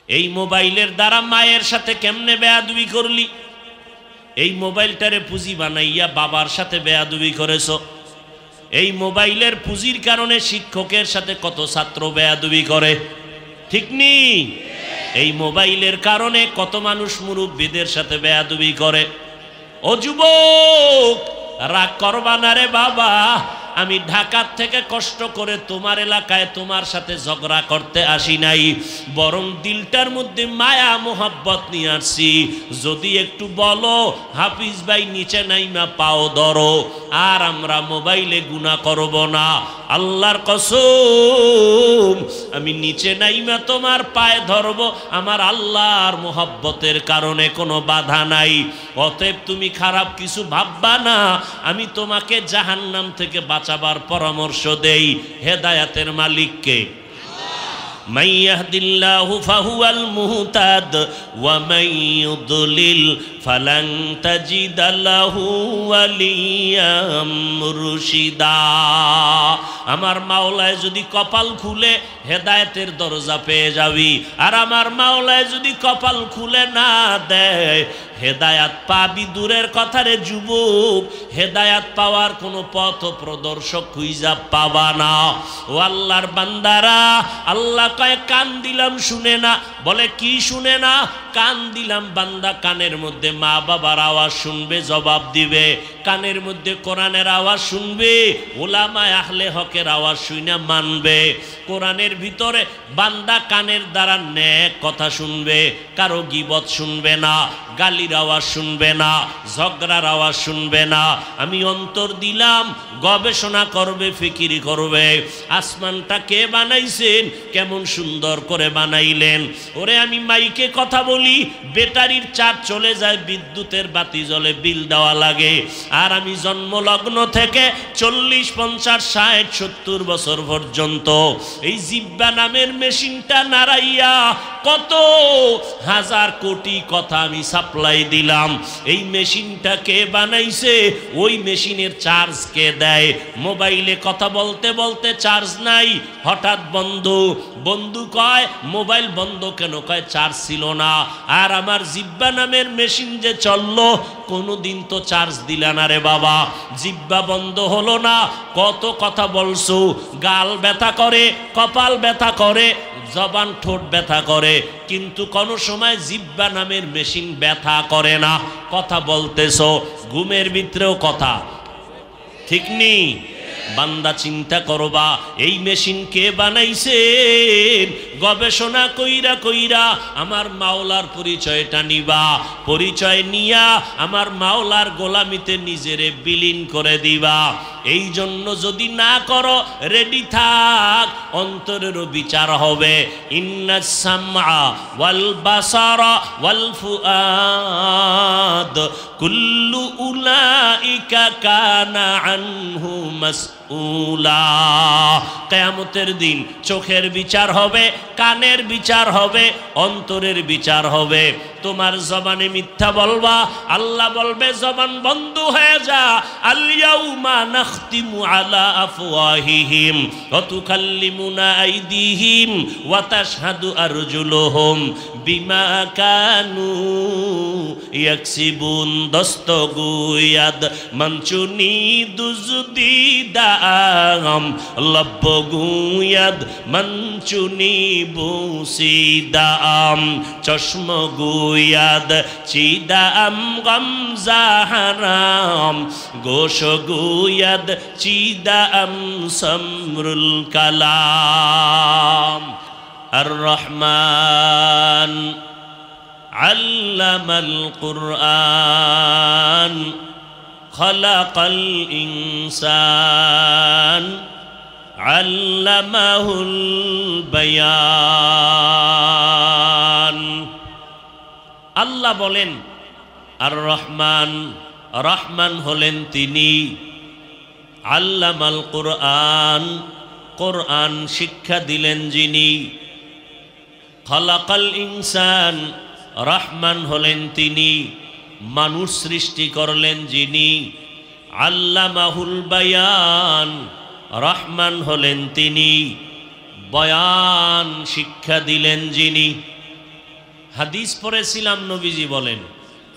এই মোবাইলের দ্বারা মায়ের সাথে কেমনে বেয়াদবি করলি? এই মোবাইলটারে পুঁজি বানাইয়া বাবার সাথে বেয়াদবি করেছ। এই মোবাইলের পুঁজির কারণে শিক্ষকের সাথে কত ছাত্র বেয়াদবি করে, ঠিক নি? এই মোবাইলের কারণে কত মানুষ মুরব্বীদের সাথে বেয়াদবি করে। ও যুবক, রাগ করবা না রে বাবা। আমি ঢাকার থেকে কষ্ট করে তোমার এলাকায় তোমার সাথে ঝগড়া করতে আসি নাই, বরং দিলটার মধ্যে মায়া মোহাব্বত নিয়ে আসছি। যদি একটু বলো হাফিজ ভাই নিচে নাইমা পাও ধরো, আর আমরা মোবাইলে গুনাহ করব না। আল্লাহর কসম, আমি নিচে নাইমা তোমার পায়ে ধরব, আমার আল্লাহর মোহাব্বতের কারণে কোনো বাধা নাই। অতএব তুমি খারাপ কিছু ভাববা না। আমি তোমাকে জাহান্নাম থেকে বাঁচাবার পরামর্শ দেই। হেদায়াতের মালিককে من يهد الله فهو المهتد ومن يضلل فلن تجد له وليا مرشدا। আমার মাওলায় যদি কপাল খুলে হেদায়েতের দরজা পেয়ে যাবি, আর আমার মাওলায় যদি কপাল খুলে না দেয় হেদায়াত পাবি দূরের কথা রে যুবক, হেদায়াত পাওয়ার কোনো পথ প্রদর্শক খুঁজা পাবা না। ও আল্লাহর বান্দারা, আল্লাহ কয় কান দিলাম শুনে না। বলে কি শুনে না? কান দিলাম বান্দা, কানের মধ্যে মা বাবার আওয়াজ শুনবে, জবাব দিবে। কানের মধ্যে কোরআনের আওয়াজ শুনবে, ওলামায়ে আহলে হকের আওয়াজ শুনে মানবে। কোরআনের ভিতরে বান্দা কানের দ্বারা নেক কথা শুনবে, কারো গীবত শুনবে না, গালির আওয়াজ শুনবে না, ঝগড়ার আওয়াজ শুনবে না। আমি অন্তর দিলাম, গবেষণা করবে, ফিকিরি করবে। আসমানটা কে বানাইছেন, কেমন সুন্দর করে বানাইলেন। ওরে আমি মাইকে কথা বলি, ব্যাটারির চার্জ চলে যায়, বিদ্যুতের বাতি জ্বলে, বিল দেওয়া লাগে। আর আমি জন্মলগ্ন থেকে 40, 50, 60, 70 বছর পর্যন্ত এই জিব্বা নামের মেশিনটা নাড়াইয়া কত হাজার কোটি কথা আমি সাপ্লাই দিলাম। এই মেশিনটা কে বানাইছে? ওই মেশিনের চার্জ কে দেয়? মোবাইলে কথা বলতে বলতে চার্জ নাই, হঠাৎ বন্ধ। বন্ধু কয় মোবাইল বন্ধ কেন? কয় চার্জ ছিল না। আর আমার জিব্বা নামের মেশিন যে চললো, কোনোদিন তো চার্জ দিলা না রে বাবা। জিব্বা বন্ধ হলো না, কত কথা বলছো। গাল ব্যথা করে, কপাল ব্যথা করে, জবান ঠোঁট ব্যথা করে, কিন্তু কোনো সময় জিব্বা নামের মেশিন ব্যথা করে না। কথা বলতেছো, ঘুমের ভিতরেও কথা, ঠিক নি? বান্দা চিন্তা করবা, এই মেশিন কে বানাইছেন? গবেষণা কইরা কইরা আমার মাওলার পরিচয়টা নিবা। পরিচয় নিয়া আমার মাওলার গোলামিতে নিজেরে বিলীন করে দিবা। এই জন্য যদি না করো, রেডি থাক, অন্তরেরও বিচার হবে। ইন্নাস সামআ ওয়াল বাসারা ওয়াল ফুআদ কুল্লু উলাইকা কানা আনহু মাসউলা। কিয়ামতের দিন চোখের বিচার হবে, কানের বিচার হবে, অন্তরের বিচার হবে। তোমার জবানে মিথ্যা বলবা, আল্লাহ বলবে জবান বন্ধ হয়ে যা। আল ইয়াউমা নাখতিমু আলা আফওয়াহিহিম ওয়া তুকাল্লিমুনা আইদিহিম ওয়া তাশহাদু আরজুলুহুম বিমা কানু ইয়াকসিবুন। দস্তগুয়াদ মনচুনি দুজদিদাম লব্বগুয়াদ মনচুনি বুসিদাম চশমগুয়াদ চিদাম গমজাহারাম গোশগুয়াদ চিদাম সমরুল কালাম। আর রহমান আল্লামাল কুরআন খলাকাল ইনসান আল্লামাহুল বায়ান। আল্লাহ বলেন আর রহমান, রহমান হলেন তিনি। আল্লামাল কুরআন, কোরআন শিক্ষা দিলেন যিনি। খলাকাল ইনসান, রহমান হলেন তিনি। মানুষ সৃষ্টি করলেন যিনি। আল্লামাহুল বায়ান, রহমান হলেন তিনি। বয়ান শিক্ষা দিলেন যিনি। হাদিস পড়েছিলাম, নবীজি বলেন,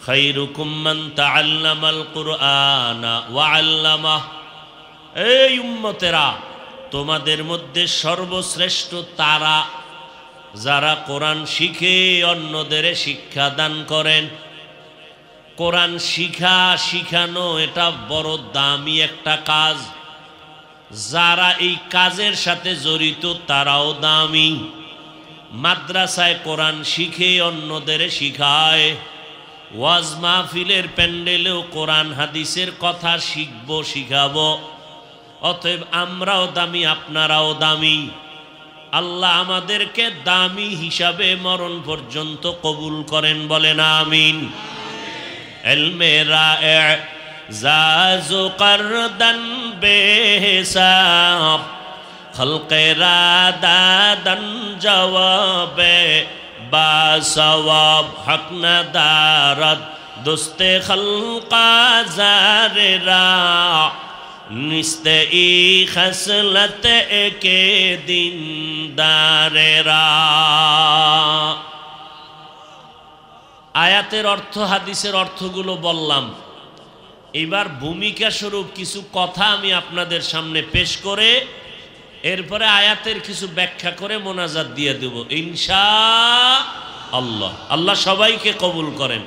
খায়রুকুম মান তাআল্লামাল কুরআনা ওয়া আল্লামাহ। এই উম্মতেরা, তোমাদের মধ্যে সর্বশ্রেষ্ঠ তারা যারা কোরআন শিখে অন্যদের শিক্ষা দান করেন। কোরআন শিখানো এটা বড় দামি একটা কাজ। যারা এই কাজের সাথে জড়িত তারাও দামি। মাদ্রাসায় কোরআন শিখে অন্যদের শিখায়, ওয়াজ মাহফিলের প্যান্ডেলেও কোরআন হাদিসের কথা শিখবো, শিখাবো। অতএব আমরাও দামি, আপনারাও দামি। আল্লাহ আমাদেরকে দামি হিসাবে মরণ পর্যন্ত কবুল করেন, বলেন আমিন। ইলমে রায়ে জাজু করদান বেহিসাব, খলকে রাদাদান জওয়াবে বাসওয়াব, হক নাদারত দুস্তে খলকা জারেরা, নিস্তে ই খসলত একে দিনদারেরা। আয়াতের অর্থ, হাদিসের অর্থগুলো বললাম। এবার ভূমিকা স্বরূপ কিছু কথা আমি আপনাদের সামনে পেশ করে এরপরে আয়াতের কিছু ব্যাখ্যা করে মোনাজাত দিয়ে দেব ইনশাআল্লাহ। আল্লাহ সবাইকে কবুল করেন।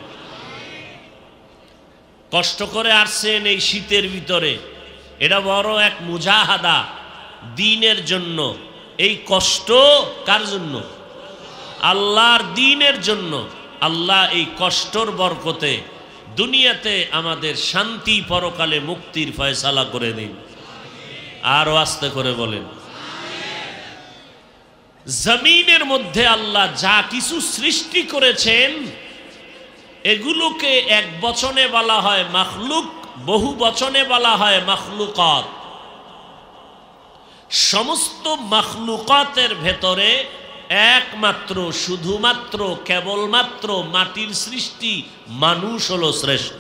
কষ্ট করে আসছেন এই শীতের ভিতরে, এটা বড় এক মুজাহাদা দ্বীনের জন্য। এই কষ্ট কার জন্য? আল্লাহর দ্বীনের জন্য। আল্লাহ এই কষ্টর বরকতে দুনিয়াতে আমাদের শান্তি, পরকালে মুক্তির ফয়সালা করে দিন। আরো আস্তে করে বলেন। জমিনের মধ্যে আল্লাহ যা কিছু সৃষ্টি করেছেন এগুলোকে এক বচনে বলা হয় মাখলুক, বহু বচনে বলা হয় মাখলুকাত। সমস্ত মাখলুকাতের ভেতরে একমাত্র, শুধুমাত্র, কেবলমাত্র মাটির সৃষ্টি মানুষ হলো শ্রেষ্ঠ।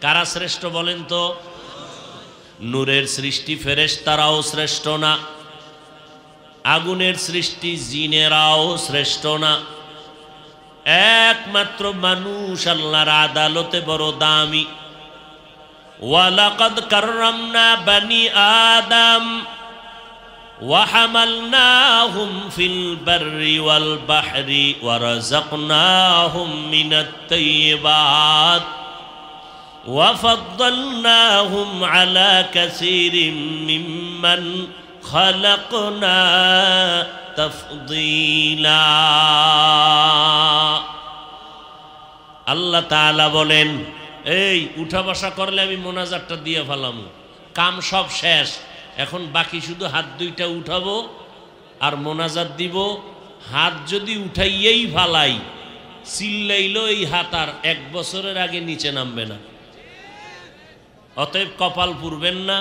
কারা শ্রেষ্ঠ বলেন তো? নূরের সৃষ্টি ফেরেশতারাও শ্রেষ্ঠ না, আগুনের সৃষ্টি জিনেরাও শ্রেষ্ঠ না। একমাত্র মানুষ আল্লাহর আদালতে বড় দামি। ওয়ালাকাদ কাররামনা বানি আদম وحملناهم في البر والبحر ورزقناهم من الطيبات وفضلناهم على كثير ممن خلقنا تفضيلا। আল্লাহ তাআলা বলেন, এই উঠা বসা করলে আমি মোনাজাতটা দিয়ে ফেলাম, কাম সব শেষ, এখন বাকি শুধু হাত দুইটা উঠাবো আর মোনাজাত দিব। হাত যদি উঠাইয়েই ফালাই, চিল্লাইলো এই হাত আর 1 বছরের আগে নিচে নামবে না। অতএব কপাল পুরবেন না,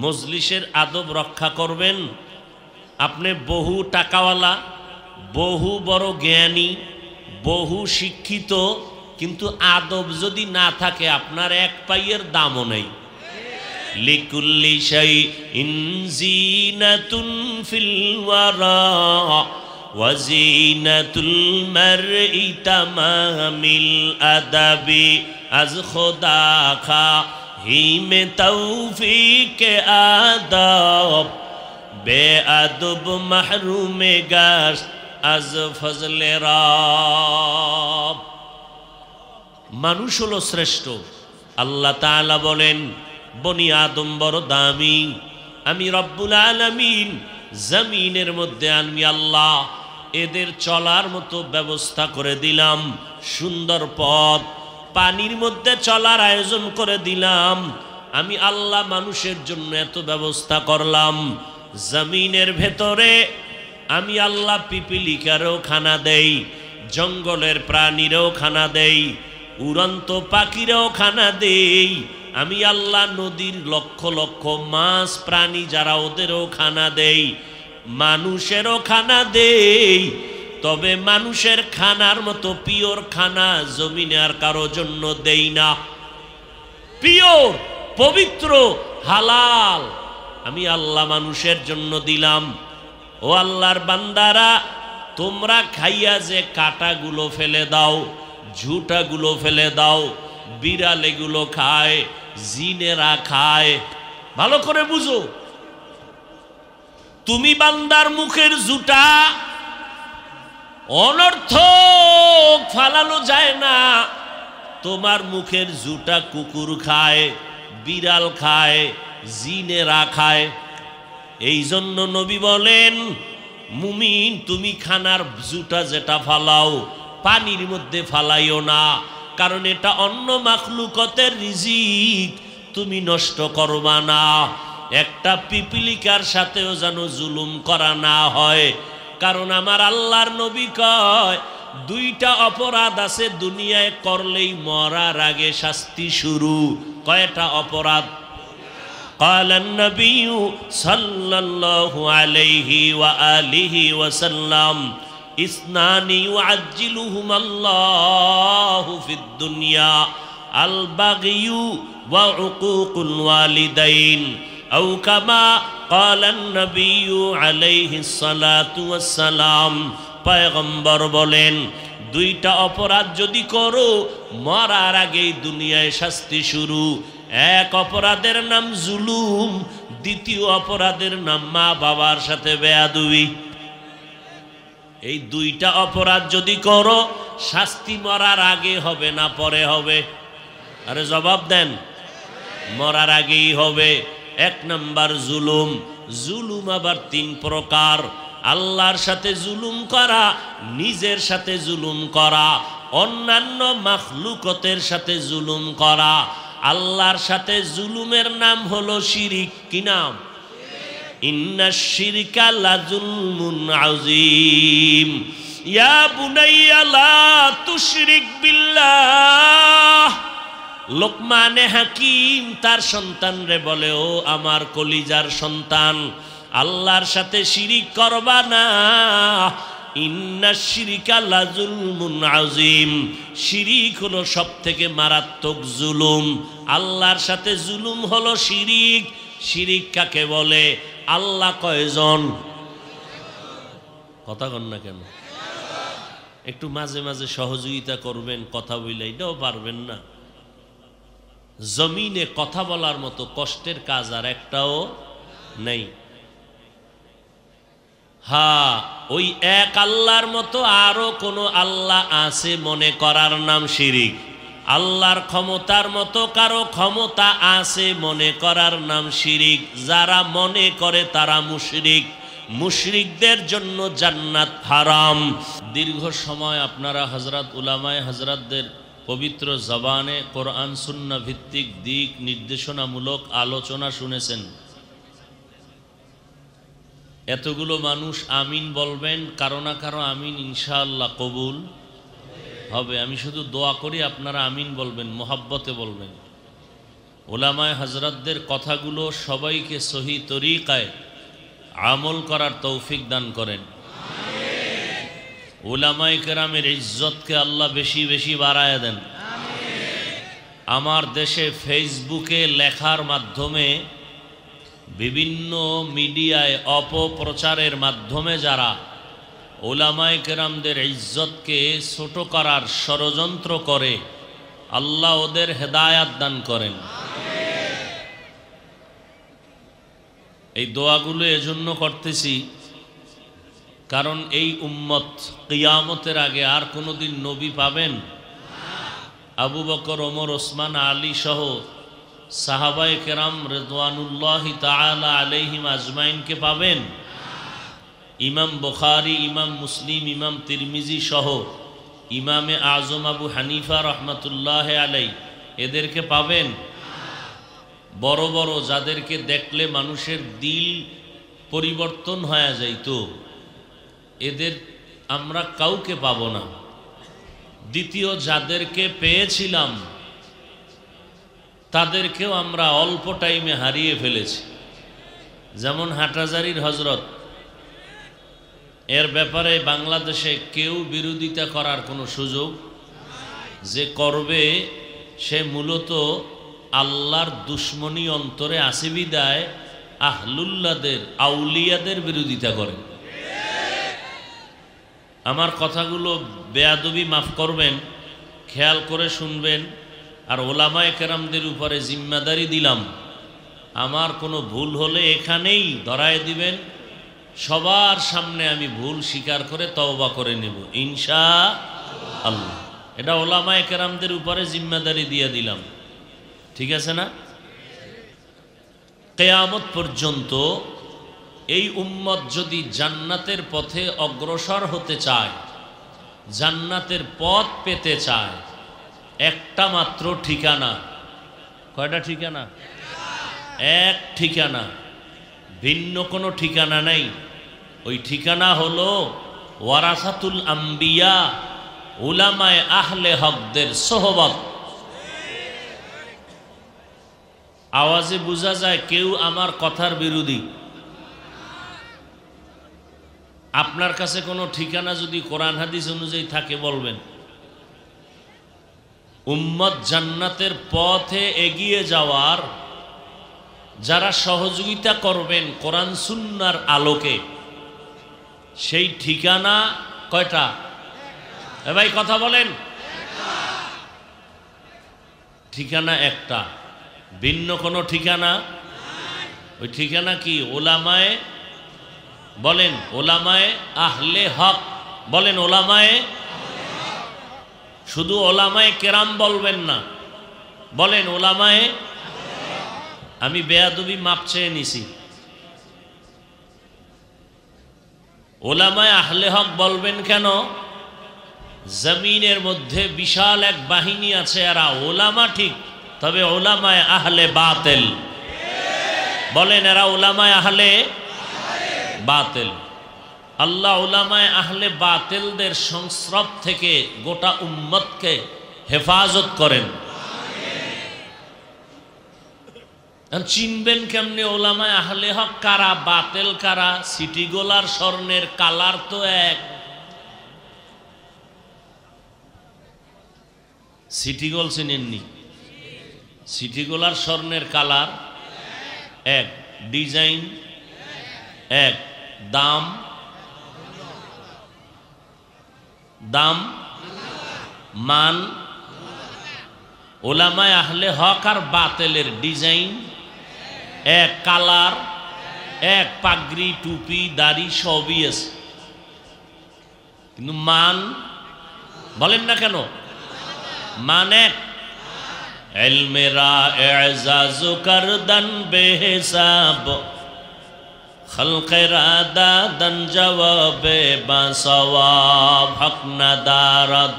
মজলিসের আদব রক্ষা করবেন। আপনি বহু টাকাওয়ালা, বহু বড় জ্ঞানী, বহু শিক্ষিত, কিন্তু আদব যদি না থাকে আপনার এক পাইয়ের দামও নেই। লিকুল্লি শাইইন জিনাতুন ফিল ওয়ারা ওয়া জিনাতুল মারই তামামিল আদাবি আজ খোদা খা হিমে তৌফিক আদব বেআদব মাহরুমে গাশ আজ ফজলে রব। মানুষ হলো শ্রেষ্ঠ। আল্লাহ তাআলা বলেন, বনি আদম বড় দামি, আমি রব্বুল আলামিন জমিনের মধ্যে আমি আল্লাহ এদের চলার মতো ব্যবস্থা করে দিলাম, সুন্দর পথ, পানির মধ্যে চলার আয়োজন করে দিলাম। আমি আল্লাহ মানুষের জন্য এত ব্যবস্থা করলাম। জমিনের ভেতরে আমি আল্লাহ পিপিলিকারও খানা দেই, জঙ্গলের প্রাণীরও খানা দেই, উড়ন্ত পাখিরাও খানা দেই। আমি আল্লাহ নদীর লক্ষ লক্ষ মাছ প্রাণী যারা, ওদেরও খানা দেই, মানুষেরও খানা দেই। তবে মানুষের খানার মতো পিওর খানা জমিনে আর কারো জন্য দেই না। পিওর, পবিত্র, হালাল আমি আল্লাহ মানুষের জন্য দিলাম। ও আল্লাহর বান্দারা, তোমরা খাইয়া যে কাটাগুলো ফেলে দাও, ঝুটাগুলো ফেলে দাও, বিড়ালেগুলো খায়, জিনেরা খায়। ভালো করে বুঝো, তুমি বান্দার মুখের জুটা অনর্থক ফালানো যায় না। তোমার মুখের জুটা কুকুর খায়, বিড়াল খায়, জিনেরা খায়। এই জন্য নবী বলেন, মুমিন তুমি খানার জুটা যেটা ফালাও পানির মধ্যে ফালাইও না, কারণ এটা অন্য মাখলুকতের রিজিক, তুমি নষ্ট করবা না। একটা পিপিলিকার সাথেও যেন জুলুম করা না হয়, কারণ আমার আল্লাহর নবী কয় দুইটা অপরাধ আছে দুনিয়ায় করলেই মরার আগে শাস্তি শুরু। কয়টা অপরাধ? قال النبي صلى الله عليه وآله وسلم اثنان يعجلهما الله في الدنيا البغي وعقوق الوالدين أو كما قال النبي عليه الصلاة والسلام পয়গম্বর বলেন দুইটা অপরাধ যদি করো মরার আগেই দুনিয়ায় শাস্তি শুরু। এক অপরাধের নাম জুলুম, দ্বিতীয় অপরাধের নাম মা বাবার সাথে বেয়াদবি। এই দুইটা অপরাধ যদি করো শাস্তি মরার আগে হবে না পরে হবে? আরে জবাব দেন, মরার আগেই হবে। এক নাম্বার জুলুম। জুলুম আবার তিন প্রকার: আল্লাহর সাথে জুলুম করা, নিজের সাথে জুলুম করা, অন্যান্য মাখলুকতের সাথে জুলুম করা। আল্লাহর সাথে জুলুমের নাম হলো শিরিক। কি নাম? ইন্নাশ শিরকা লাযুলমুন আযীম। ইয়া বুনাইয়া লা তুশরিক বিল্লাহ। লোকমানে হাকিম তার সন্তানরে বলে, ও আমার কলিজার সন্তান, আল্লাহর সাথে শিরিক করবা না। ইন্নাশ শিরকা লাযুলমুন আযীম। শিরিক হলো সবথেকে মারাত্মক জুলুম। আল্লাহর সাথে জুলুম হলো শিরিক। শিরিক কাকে বলে? আল্লাহ কয়জন? কথা কন না কেন? একটু মাঝে মাঝে সহযোগিতা করবেন, কথা বইলাইটাও পারবেন না। জমিনে কথা বলার মতো কষ্টের কাজ আর একটাও নেই। হ্যাঁ, ওই এক আল্লাহর মতো আরো কোনো আল্লাহ আছে মনে করার নাম শিরিক। আল্লাহর ক্ষমতার মতো কারো ক্ষমতা আছে মনে করার নাম শিরিক। যারা মনে করে তারা মুশরিক। মুশরিকদের জন্য জান্নাত হারাম। দীর্ঘ সময় আপনারা হযরত উলামায়ে হযরতদের পবিত্র জবানে কোরআন সুন্নাহ ভিত্তিক দিক নির্দেশনামূলক আলোচনা শুনেছেন। এতগুলো মানুষ আমিন বলবেন, কারো না কারো আমিন ইনশাআল্লাহ কবুল হবে। আমি শুধু দোয়া করি আপনারা আমিন বলবেন, মোহাব্বতে বলবেন। উলামায়ে হযরতদের কথাগুলো সবাইকে সহি তরিকায় আমল করার তৌফিক দান করেন। উলামায়ে কেরামের ইজ্জতকে আল্লাহ বেশি বেশি বাড়ায় দেন। আমার দেশে ফেসবুকে লেখার মাধ্যমে, বিভিন্ন মিডিয়ায় অপপ্রচারের মাধ্যমে যারা উলামায়ে কেরামদের ইজ্জতকে ছোট করার ষড়যন্ত্র করে, আল্লাহ ওদের হেদায়াত দান করেন। এই দোয়াগুলো এজন্য করতেছি কারণ এই উম্মত কিয়ামতের আগে আর কোনোদিন নবী পাবেন? আবু বকর, ওমর, ওসমান, আলী সহ সাহাবায়ে কেরাম রিদওয়ানুল্লাহি তাআলা আলাইহিম আজমাইনকে পাবেন? ইমাম বুখারী, ইমাম মুসলিম, ইমাম তিরমিজি সহ ইমামে আজম আবু হানিফা রহমাতুল্লাহ আলাইহি এদেরকে পাবেন? বড় বড় যাদেরকে দেখলে মানুষের দিল পরিবর্তন হয়ে যাইতো, এদের আমরা কাউকে পাবো না। দ্বিতীয়, যাদেরকে পেয়েছিলাম তাদেরকেও আমরা অল্প টাইমে হারিয়ে ফেলেছি। যেমন হাটহাজারীর হজরত, এর ব্যাপারে বাংলাদেশে কেউ বিরোধিতা করার কোনো সুযোগ, যে করবে সে মূলত আল্লাহর দুশ্মনী অন্তরে আছে বিদায় আহলুল্লাহদের, আউলিয়াদের বিরোধিতা করে। আমার কথাগুলো বেয়াদবি মাফ করবেন, খেয়াল করে শুনবেন। আর ওলামায়ে কেরামদের উপরে জিম্মাদারি দিলাম, আমার কোনো ভুল হলে এখানেই ধরায় দিবেন, সবার সামনে আমি ভুল স্বীকার করে তওবা করে নেব ইনশাআল্লাহ। এটা ওলামায়ে কেরামদের উপরে জিম্মাদারি দিয়ে দিলাম, ঠিক আছে না? কিয়ামত পর্যন্ত এই উম্মত যদি জান্নাতের পথে অগ্রসর হতে চায়, জান্নাতের পথ পেতে চায়, একটা মাত্র ঠিকানা। কয়টা ঠিকানা? এক ঠিকানা, ভিন্ন কোনো ঠিকানা নাই। ওই ঠিকানা হলো ওয়ারাসাতুল আম্বিয়া, উলামায়ে আহলে হকদের সোহবত। আওয়াজে বোঝা যায় কেউ আমার কথার বিরোধী। আপনার কাছে কোনো ঠিকানা যদি কোরআন হাদিস অনুযায়ী থাকে বলবেন। উম্মত জান্নাতের পথে এগিয়ে যাওয়ার যারা সহযোগিতা করবেন কোরআন সুন্নাহর আলোকে, সেই ঠিকানা কয়টা? এ ভাই কথা বলেন। ঠিকানা একটা, ভিন্ন কোনো ঠিকানা। ওই ঠিকানা কি? ওলামায়ে, বলেন ওলামায়ে আহলে হক, বলেন ওলামায়ে। শুধু ওলামায়ে কেরাম বলবেন না, বলেন ওলামায়ে। আমি বেয়াদবি মাপ চেয়ে নিছি। ওলামায়ে আহলে হক বলবেন কেন? জমিনের মধ্যে বিশাল এক বাহিনী আছে, এরা ওলামা ঠিক, তবে ওলামায়ে আহলে বাতিল। বলেন এরা ওলামায়ে আহলে বাতিল। আল্লাহ ওলামায়ে আহলে বাতিলদের সংস্রব থেকে গোটা উম্মতকে হেফাজত করেন। চিনবেন কেমনে ওলামায়ে আহলে হক কারা, বাতিল কারা? সিটি গোলার স্বর্ণের কালার তো এক। City gold চিনেননি? সিটি গোলার স্বর্ণের কালার এক, ডিজাইন এক, দাম দাম মান। ওলামায়ে আহলে হক আর বাতিলের ডিজাইন এক, কালার এক, পাগড়ি টুপি দাড়ি সবই আছে, কিন্তু মান বলেন না কেন? মান এক। ইলমেরা এজাজ করদন বেহিসাব, খলকেরা দাদন জবাবে বাসওয়াব, হক নাদারত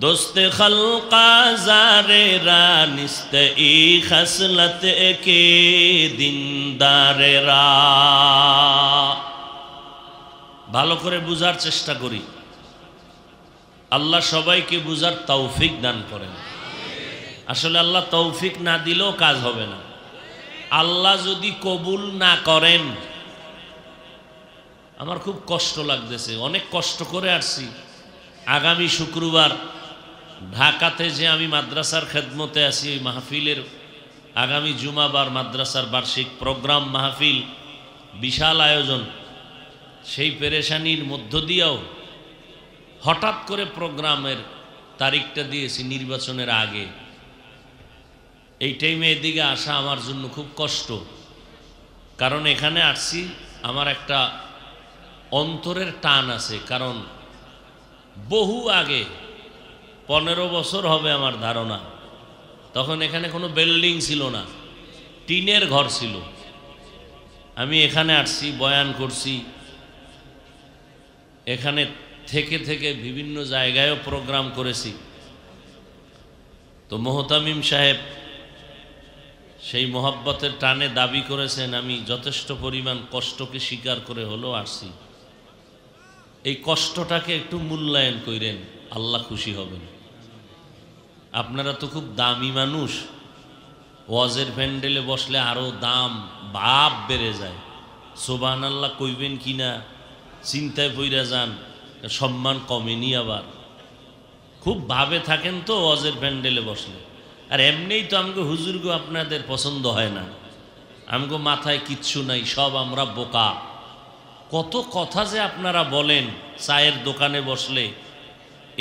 दोस्त खल्का जारेरा निस्त ई खसलत के दिनदारेरा। ভালো করে বুঝার চেষ্টা করি, আল্লাহ সবাইকে বুঝার তৌফিক দান করেন। আসলে আল্লাহ তৌফিক না দিলেও কাজ হবে না। আল্লাহ যদি কবুল না করেন, আমার খুব কষ্ট লাগতেছে, অনেক কষ্ট করে আসছি। আগামী শুক্রবার ঢাকাতে যে আমি মাদ্রাসার খেদমতে আছি, ওই মাহফিলের আগামী জুমাবার মাদ্রাসার বার্ষিক প্রোগ্রাম মাহফিল, বিশাল আয়োজন। সেই পেরেশানির মধ্য দিয়েও হঠাৎ করে প্রোগ্রামের তারিখটা দিয়েছি নির্বাচনের আগে। এই টাইমে এদিকে আসা আমার জন্য খুব কষ্ট, কারণ এখানে আসছি আমার একটা অন্তরের টান আছে। কারণ বহু আগে, 15 বছর হবে আমার ধারণা, তখন এখানে কোনো বিল্ডিং ছিল না, টিনের ঘর ছিল। আমি এখানে আসছি, বয়ান করছি, এখানে থেকে থেকে বিভিন্ন জায়গায়ও প্রোগ্রাম করেছি। তো মোহতামিম সাহেব সেই মোহাব্বতের টানে দাবি করেছেন আমি যথেষ্ট পরিমাণ কষ্টকে স্বীকার করে হলেও আসছি। এই কষ্টটাকে একটু মূল্যায়ন করেন, আল্লাহ খুশি হবেন। আপনারা তো খুব দামি মানুষ, ওয়াজের প্যান্ডেলে বসলে আরও দাম ভাব বেড়ে যায়। সুবহানাল্লাহ কইবেন কিনা চিন্তায় পইরা যান, সম্মান কমেনি। আবার খুব ভাবে থাকেন তো ওয়াজের প্যান্ডেলে বসলে। আর এমনিই তো আমাকে হুজুরগো আপনাদের পছন্দ হয় না, আমাকে মাথায় কিচ্ছু নাই, সব আমরা বোকা। কত কথা যে আপনারা বলেন চায়ের দোকানে বসলে,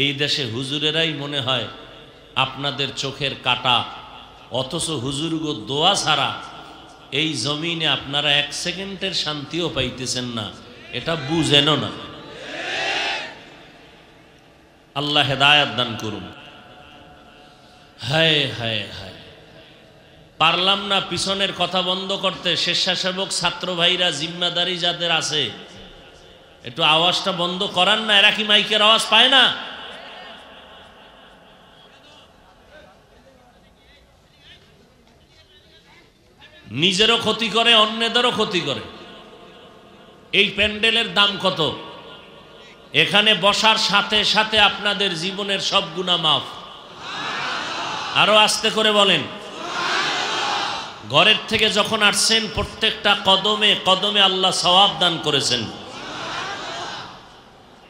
এই দেশে হুজুরেরাই মনে হয় আপনাদের চোখের কাঁটা, অথচ হুজুরগো দোয়া ছাড়া এই জমিনে আপনারা এক সেকেন্ডের শান্তিও পাইতেছেন না, এটা বুঝেনও না। আল্লাহ হেদায়াত দান করুন। হায় হায় হায়, পারলাম না পিছনের কথা বন্ধ করতে। স্বেচ্ছাসেবক ছাত্র ভাইরা জিম্মাদারি যাদের আছে, একটু আওয়াজটা বন্ধ করান না। এরা কি মাইকের আওয়াজ পায় না? নিজেরও ক্ষতি করে, অন্যদেরও ক্ষতি করে। এই প্যান্ডেলের দাম কত? এখানে বসার সাথে সাথে আপনাদের জীবনের সব গুনাহ মাফ। আরো আস্তে করে বলেন। ঘরের থেকে যখন আসছেন প্রত্যেকটা কদমে কদমে আল্লাহ সওয়াব দান করেছেন।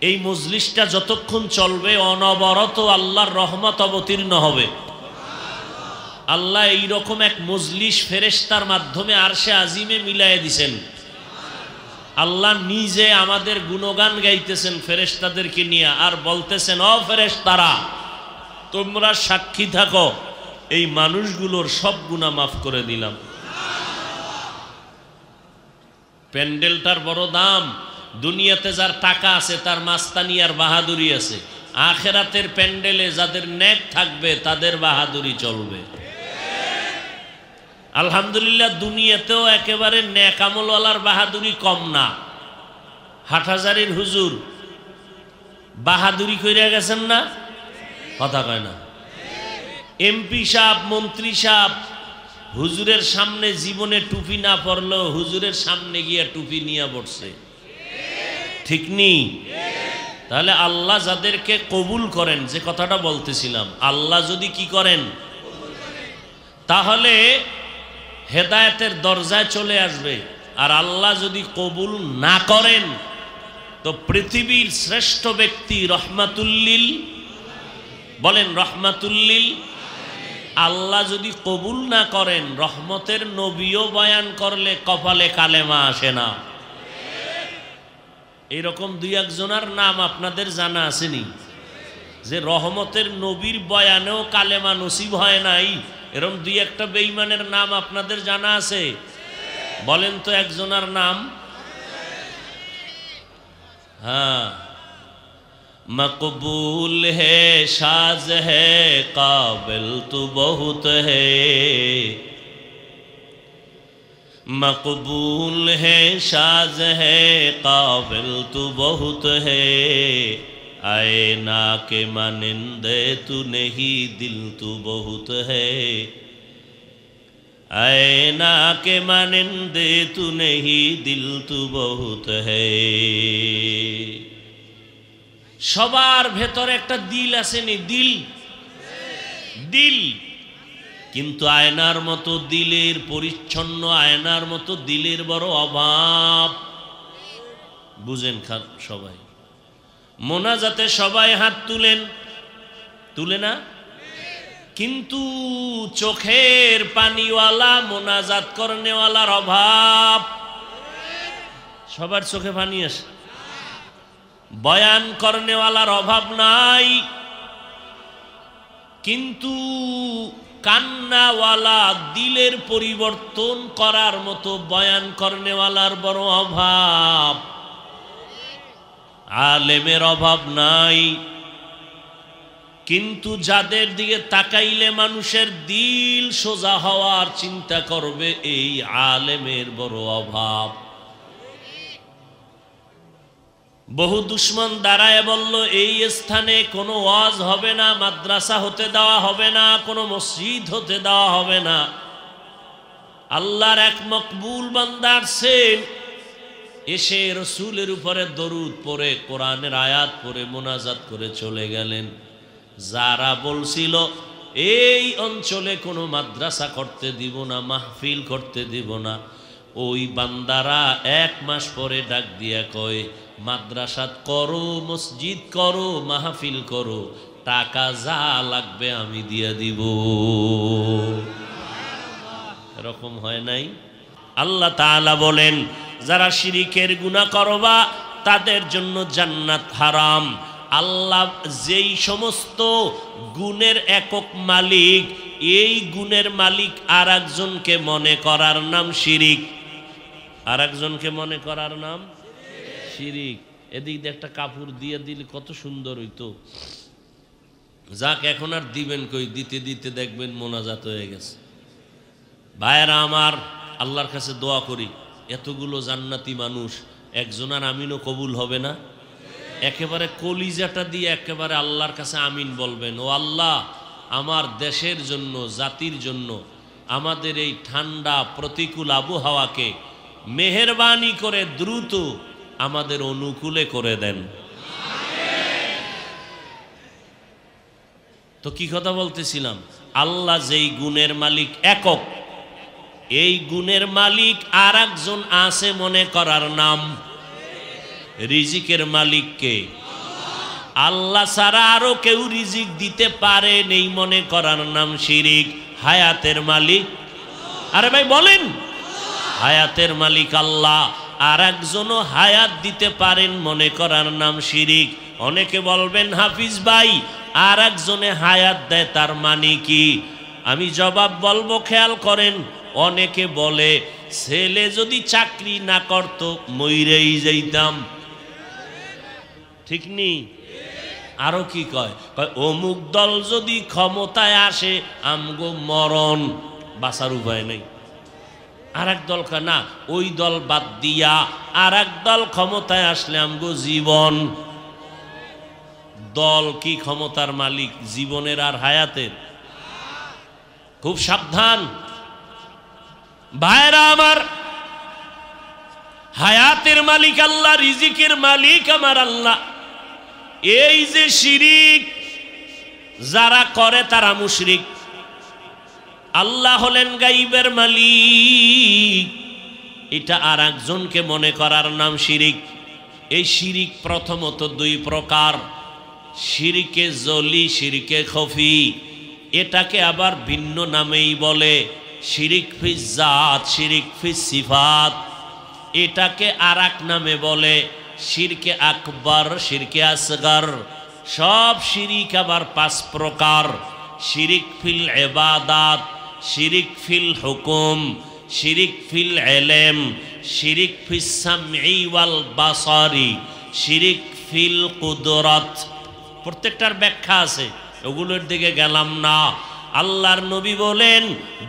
এই মজলিসটা যতক্ষণ চলবে অনবরত আল্লাহর রহমত অবতীর্ণ হবে। আল্লাহ এইরকম এক মজলিস ফেরেশতার মাধ্যমে আরশে আজিমে মিলাইয়া দিছেন। আল্লাহ নিজে আমাদের গুণগান গাইতেছেন ফেরেশতাদেরকে নিয়ে, আর বলতেছেন, ও ফেরেশতারা তোমরা সাক্ষী থাকো, এই মানুষগুলোর সব গুনাহ মাফ করে দিলাম। প্যান্ডেলটার বড় দাম। দুনিয়াতে যার টাকা আছে তার মাস্তানি আর বাহাদুরি আছে, আখেরাতের প্যান্ডেলে যাদের নেক থাকবে তাদের বাহাদুরি চলবে। আলহামদুলিল্লাহ, দুনিয়াতেও একেবারে নেক আমলওয়ালার বাহাদুরি কম না। হাটহাজারীর হুজুর বাহাদুরি কইরা গেছেন না? কথা কয় না। এমপি সাহেব, মন্ত্রী সাহেব হুজুরের সামনে জীবনে টুপি না পরলেও হুজুরের সামনে গিয়া টুপি নিয়ে বসছে, ঠিক নেই? তাহলে আল্লাহ যাদেরকে কবুল করেন, যে কথাটা বলতেছিলাম, আল্লাহ যদি কি করেন, তাহলে হেদায়েতের দরজায় চলে আসবে। আর আল্লাহ যদি কবুল না করেন তো পৃথিবীর শ্রেষ্ঠ ব্যক্তি রহমাতুল্লিল, বলেন রহমাতুল্লিল, আল্লাহ যদি কবুল না করেন, রহমতের নবীও বয়ান করলে কপালে কালেমা আসে না। এরকম দুই একজনের নাম আপনাদের জানা আসেনি যে রহমতের নবীর বয়ানেও কালেমা নসিব হয় নাই? এরকম দুই একটা বেঈমানের নাম আপনাদের জানা আছে? বলেন তো একজনের নাম। হ্যাঁ, মকবুল হে সাজ হে কাবিল তু বহুত হে, মকবুল হে সাজ হে কাবিল তু বহুত হে, आईना के मानिंदे तू नहीं दिल तू बहुत है, आईना के मानिंदे तू नहीं दिल तू बहुत है। সবার ভেতরে একটা দিল আসেনি? দিল দিল কিন্তু আয়নার মতো দিলের পরিচ্ছন্ন, আয়নার মতো দিলের বড় অভাব। বুঝেন সবাই? মোনাজাতে সবাই হাত তুলেন, তুলে না? কিন্তু চোখের পানিওয়ালা মোনাজাত করনেওয়ালার অভাব। সবার চোখে পানি আসে, বয়ান করনেওয়ালার অভাব নাই, কিন্তু কান্নাওয়ালা, দিলের পরিবর্তন করার মতো বয়ান করনেওয়ালার বড় অভাব। আলেমের অভাব নাই, কিন্তু যাদের দিকে তাকাইলে মানুষের দিল সোজা হওয়ার চিন্তা করবে, এই আলেমের বড় অভাব। বহু দুশ্মন দাঁড়ায় বলল, এই স্থানে কোনো ওয়াজ হবে না, মাদ্রাসা হতে দেওয়া হবে না, কোনো মসজিদ হতে দেওয়া হবে না। আল্লাহর এক মকবুল বান্দা আসছেন, এসে রসুলের উপরে দরুদ পড়ে, কোরআনের আয়াত পড়ে, মোনাজাত করে চলে গেলেন। যারা বলছিল এই অঞ্চলে কোনো মাদ্রাসা করতে দিব না, মাহফিল করতে দিব না, ওই বান্দারা এক মাস পরে ডাক দিয়া কয়, মাদ্রাসাত করো, মসজিদ করো, মাহফিল করো, টাকা যা লাগবে আমি দিয়া দিব। এরকম হয় নাই? আল্লাহ তাআলা বলেন, যারা শিরিকের গুনাহ করবা তাদের জন্য জান্নাত হারাম। আল্লাহ যেই সমস্ত গুণের একক মালিক, এই গুণের মালিক আর একজনকে মনে করার নাম শিরিক। আর একজনকে মনে করার নাম শিরিক। এদিক দিয়ে একটা কাপড় দিয়ে দিলে কত সুন্দর হইতো। যাক, এখন আর দিবেন কই, দিতে দিতে দেখবেন মোনাজাত হয়ে গেছে। ভাইয়েরা আমার, আল্লাহর কাছে দোয়া করি, এতগুলো জান্নাতি মানুষ একজনের আমিনও কবুল হবে না? একেবারে কলিজাটা দিয়ে একেবারে আল্লাহর কাছে আমিন বলবেন। ও আল্লাহ, আমার দেশের জন্য, জাতির জন্য, আমাদের এই ঠান্ডা প্রতিকূল আবহাওয়াকে মেহেরবানি করে দ্রুত আমাদের অনুকূলে করে দেন। তো কি কথা বলতেছিলাম? আল্লাহ যেই গুণের মালিক একক, এই গুণের মালিক আর একজন আছে মনে করার নাম রিজিকের মালিককে। আল্লাহ ছাড়া আরো কেউ রিজিক দিতে পারে নেই মনে করার নাম শিরিক। হায়াতের মালিক, আরে ভাই বলেন, হায়াতের মালিক আল্লাহ, আর একজনও হায়াত দিতে পারেন মনে করার নাম শিরিক। অনেকে বলবেন হাফিজ ভাই, আর একজনে হায়াত দেয় তার মানে কি? আমি জবাব বলবো, খেয়াল করেন। অনেকে বলে ছেলে যদি চাকরি না করত মইরেই যাইতাম, ঠিক নি? আরো কি কয়, অমুক দল যদি ক্ষমতায় আসে আমগো মরণ, বাঁচার উপায় নেই। আর এক দল না, ওই দল বাদ দিয়া আর এক দল ক্ষমতায় আসলে আমগো জীবন। দল কি ক্ষমতার মালিক, জীবনের আর হায়াতের? খুব সাবধান ভাইরা আমার। হায়াতের মালিক আল্লাহ, রিজিকের মালিক আমার আল্লাহ। এই যে শিরিক যারা করে তারা মুশরিক। আল্লাহ হলেন গাইবের মালিক, এটা আর একজনকে মনে করার নাম শিরিক। এই শিরিক প্রথমত দুই প্রকার, শিরকে জলি, শিরকে খফি। এটাকে আবার ভিন্ন নামেই বলে শিরিক ফিস জাত, শিরিক ফিস সিফাত। এটাকে আর এক নামে বলে শিরকে আকবর, শিরকে আসগর। সব শিরিক আবার পাঁচ প্রকার: শিরিক ফিল ইবাদাত, শিরিক ফিল হুকুম, শিরিক ফিল ইলম, শিরিক ফিস সামঈ ওয়াল বাসারি, শিরিক ফিল কুদরত। প্রত্যেকটার ব্যাখ্যা আছে, ওগুলোর দিকে গেলাম না। আল্লাহর নবী বলেন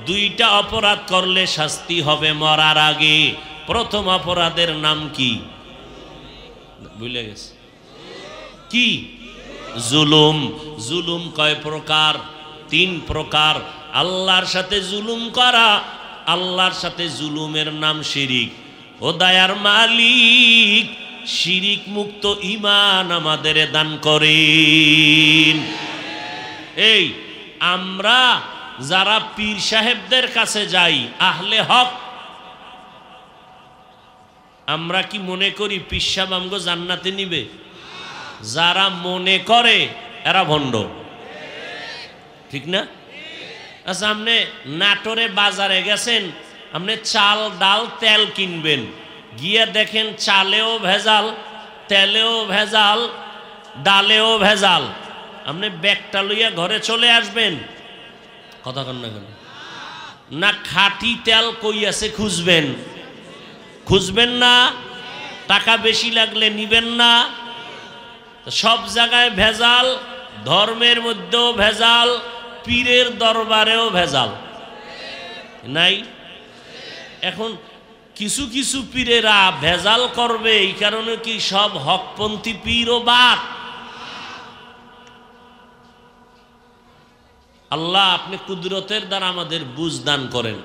দুইটা অপরাধ করলে শাস্তি হবে মরার আগে। প্রথম অপরাধের নাম কি? ভুলে গেছে কি? জুলুম। জুলুম কয় প্রকার? তিন প্রকার। আল্লাহর সাথে জুলুম করা, আল্লাহর সাথে জুলুমের নাম শিরিক। ও দয়ার মালিক, শিরিক মুক্ত ঈমান আমাদের দান করেন। এই আমরা যারা পীর সাহেবদের কাছে যাই, আহলে হক, আমরা কি মনে করি পীর সাহেব আমগো জান্নাতে নিবে? যারা মনে করে এরা ভণ্ড, ঠিক না? আচ্ছা, আপনি নাটোরে বাজারে গেছেন, আপনি চাল ডাল তেল কিনবেন, গিয়ে দেখেন চালেও ভেজাল, তেলেও ভেজাল, ডালেও ভেজাল। আপনি ব্যাগটা লইয়া ঘরে চলে আসবেন? কথা কন না কেন? না খাঁটি তেল কই আছে খুঁজবেন? খুঁজবেন না? টাকা বেশি লাগলে নিবেন না? সব জায়গায় ভেজাল, ধর্মের মধ্যেও ভেজাল, পীরের দরবারেও ভেজাল নাই? এখন কিছু কিছু পীরেরা ভেজাল করবে, এই কারণে কি সব হকপন্থী পীরও বাদ? আল্লাহ আপনি কুদরতের দ্বারা আমাদের বুঝ দান করেন।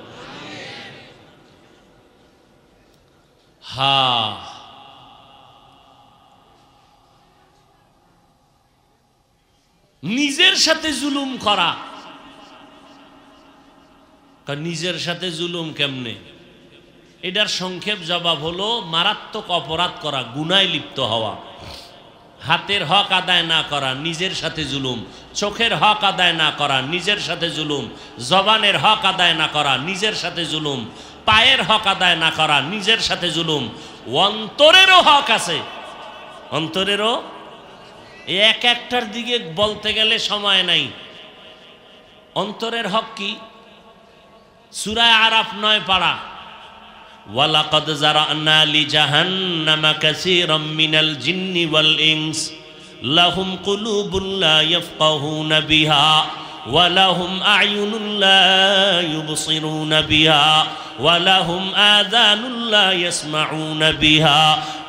নিজের সাথে জুলুম করা, নিজের সাথে জুলুম কেমনে? এটার সংক্ষেপ জবাব হলো মারাত্মক অপরাধ করা, গুনায় লিপ্ত হওয়া। হাতের হক আদায় না করা, নিজের সাথে জুলুম। চোখের হক আদায় না করা, নিজের সাথে জুলুম। জবানের হক আদায় না করা, নিজের সাথে জুলুম। পায়ের হক আদায় না করা, নিজের সাথে জুলুম। অন্তরেরও হক আছে, অন্তরেরও। এক একটার দিকে বলতে গেলে সময় নাই। অন্তরের হক কি? সূরা আরাফ 9 পারা, ওয়ালাকাদ যারানা লিজাহান্নামা কাসীরাম মিনাল জিন্নি ওয়াল ইনস লাহুম কুলুবুন লা ইয়াফকাহুনা বিহা ওয়া লাহুম আ'য়ুনুন লা ইউবসিরুনা বিহা ওয়া লাহুম আযানুন লা ইয়াসমাউনা বিহা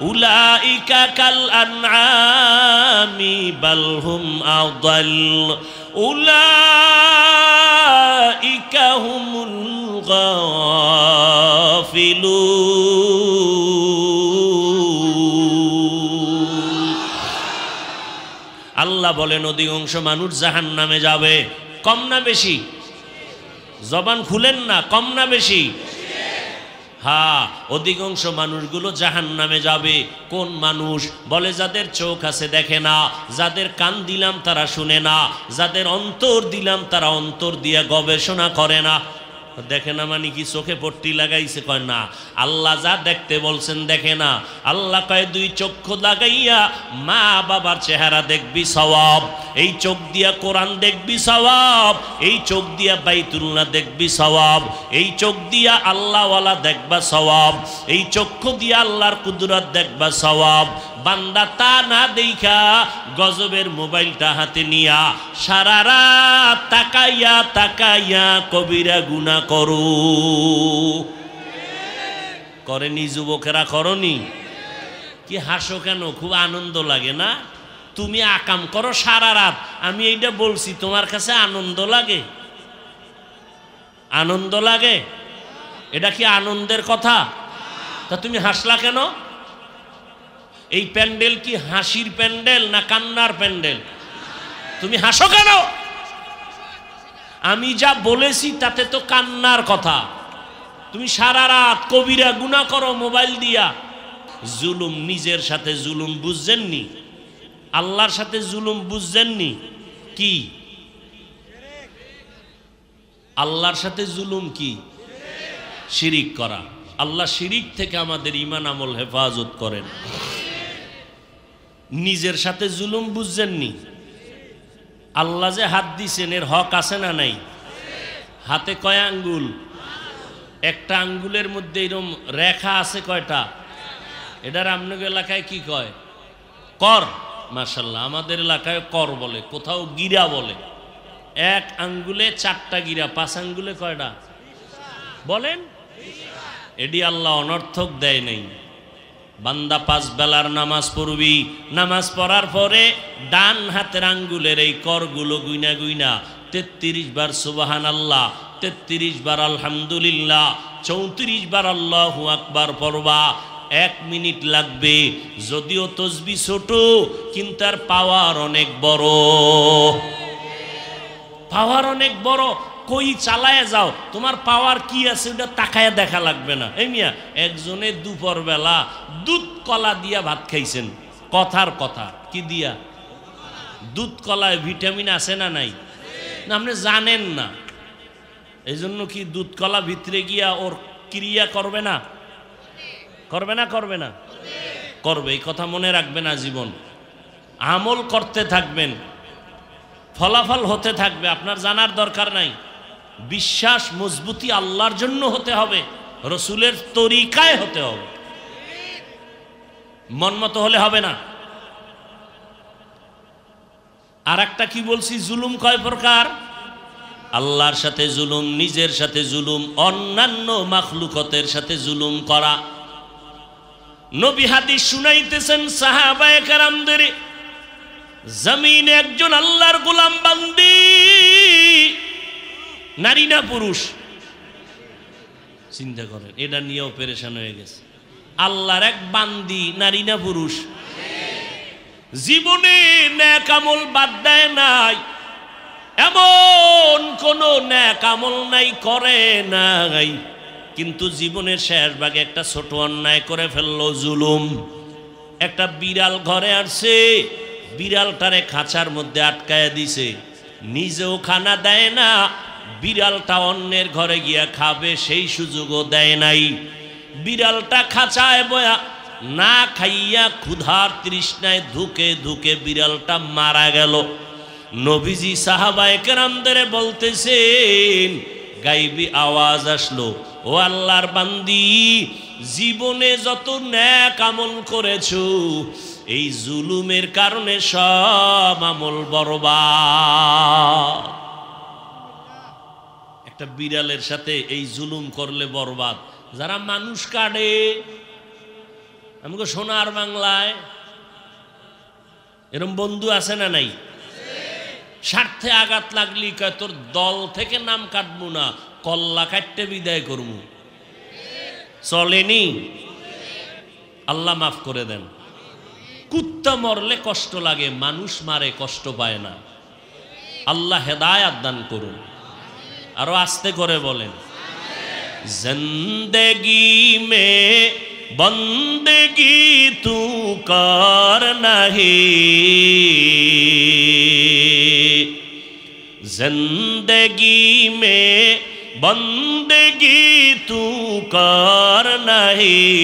উলাইকা কাল আনআমি বাল হুম আদাল উলাইকা হুমুল গাফিলুন। আল্লাহ বলেন অধিকাংশ মানুষ জাহান্নামে যাবে। কম না বেশি? জবান খুলেন না, কম না বেশি? হ্যাঁ, অধিকাংশ মানুষগুলো জাহান্নামে যাবে। কোন মানুষ? বলে যাদের চোখ আছে দেখে না, যাদের কান দিলাম তারা শুনে না, যাদের অন্তর দিলাম তারা অন্তর দিয়ে গবেষণা করে না। দেখে না মানে কি চোখে পট্টি লাগাইছে? কয় না, আল্লাহ যা দেখতে বলছেন দেখে না। আল্লাহ কয় দুই চক্ষু লাগাইয়া মা বাবার চেহারা দেখবি সওয়াব, এই চোখ দিয়া কোরআন দেখবি সওয়াব, এই চোখ দিয়া বাইতুল্লাহ দেখবি সওয়াব, এই চোখ দিয়া আল্লাহওয়ালা দেখবা সওয়াব, এই চক্ষু দিয়া আল্লাহর কুদরত দেখবা সওয়াব। বান্দা তা না দেখা গজবের মোবাইলটা হাতে নিয়া সারা রাত তাকাইয়া তাকাইয়া কবিরা গুনাহ করো। করেনি যুবকেরা? করনি? কি হাসো কেন? খুব আনন্দ লাগে না? তুমি আকাম করো সারা রাত, আমি এইটা বলছি, তোমার কাছে আনন্দ লাগে? আনন্দ লাগে? এটা কি আনন্দের কথা? তা তুমি হাসলা কেন? এই প্যান্ডেল কি হাসির প্যান্ডেল না কান্নার প্যান্ডেল? তুমি হাসো কেন? আমি যা বলেছি তাতে তো কান্নার কথা। তুমি সারা রাত কবিরা গুনাহ করো মোবাইল দিয়া। জুলুম, নিজের সাথে জুলুম বুঝছেননি? আল্লাহর সাথে জুলুম বুঝছেননি? কি আল্লাহর সাথে জুলুম? কি? শিরিক করা। আল্লাহ শিরিক থেকে আমাদের ঈমান আমল হেফাজত করেন। নিজের সাথে জুলুম বুঝছেননি? আল্লাহ যে হাত দিছেন এর হক আছে না নাই? হাতে কয় আঙ্গুল? একটা আঙ্গুলের মধ্যে এরকম রেখা আছে কয়টা? এটার আপনাদের এলাকায় কি কয়? কর। মাশাআল্লাহ, আমাদের এলাকায় কর বলে, কোথাও গিরা বলে। এক আঙ্গুলে 4টা গিরা, 5 আঙ্গুলে কয়টা বলেন? এডি আল্লাহ অনর্থক দেয় নাই। বান্দা 5 বেলার নামাজ পড়বি, নামাজ পড়ার পরে ডান হাতের আঙ্গুলের এই করগুলো গুইনা গুইনা 33 বার সুবহানাল্লাহ, 33 বার আলহামদুলিল্লাহ, 34 বার আল্লাহু আকবার পড়বা। 1 মিনিট লাগবে। যদিও তসবিহ ছোট, কিন্তু তার পাওয়ার অনেক বড়। পাওয়ার অনেক বড়। কই চালায় যাও, তোমার পাওয়ার কি আছে ওটা তাকায় দেখা লাগবে না। এই মিয়া, একজনে দুপুর বেলা দুধ কলা দিয়া ভাত খাইছেন। কথার কথা, কি দিয়া? দুধ কলায় ভিটামিন আছে না নাই? না, আপনি জানেন না। এই জন্য কি দুধ কলা ভিতরে গিয়া ওর ক্রিয়া করবে না? করবে না? করবে না? করবে। এই কথা মনে রাখবেন আজীবন। আমল করতে থাকবেন, ফলাফল হতে থাকবে। আপনার জানার দরকার নাই। বিশ্বাস মজবুতি আল্লাহর জন্য হতে হবে, রসুলের তরিকায় হতে হবে। মন মতো হলে হবে না। আর একটা কি বলছি? জুলুম কয় প্রকার? আল্লাহর সাথে জুলুম, নিজের সাথে জুলুম, অন্যান্য মাখলুকতের সাথে জুলুম করা। নবী হাদিস শুনাইতেছেন সাহাবায়ে কেরামদের, জমিনে একজন আল্লাহর গোলাম বান্দি, নারী না পুরুষ? চিন্তা করেন, এটা নিয়েও পেরেশান হয়ে গেছে। আল্লাহর এক বান্দি, নারী না পুরুষ? জীবনে নেক আমল বাদ দেয় নাই, এমন কোন নেক আমল নাই করে নাই, কিন্তু জীবনের শেষ ভাগে একটা ছোট অন্যায় করে ফেললো, জুলুম। একটা বিড়াল ঘরে আসছে, বিড়ালটারে খাঁচার মধ্যে আটকায় দিছে, নিজেও খানা দেয় না, বিড়ালটা অন্যের ঘরে গিয়া খাবে সেই সুযোগও দেয় নাই। বিড়ালটা খাঁচায় বয়া না খাইয়া ক্ষুধার তৃষ্ণায় ধুকে ধুকে বিড়ালটা মারা গেল। নবীজি সাহাবায়ে কেরামদের বলতেছেন, গাইবি আওয়াজ আসলো, ও আল্লাহর বান্দি, জীবনে যত নেক আমল করেছো এই জুলুমের কারণে সব আমল বরবাদ। একটা বিড়ালের সাথে এই জুলুম করলে বরবাদ। যারা মানুষ কাটে, আমাকে সোনার বাংলায় এরকম বন্ধু আছে না নাই? স্বার্থে আঘাত লাগলি কয় তোর দল থেকে নাম কাটবো না, কল্লা কাটতে বিদায় করবো। চলেনি? আল্লাহ মাফ করে দেন। কুত্তা মরলে কষ্ট লাগে, মানুষ মারে কষ্ট পায় না। আল্লাহ হেদায়াত দান করুন। আরো আস্তে করে বলেন, জিন্দেগি মে বন্দেগি তু কর নাহি, जिंदगी में बंदगी तू कर नहीं,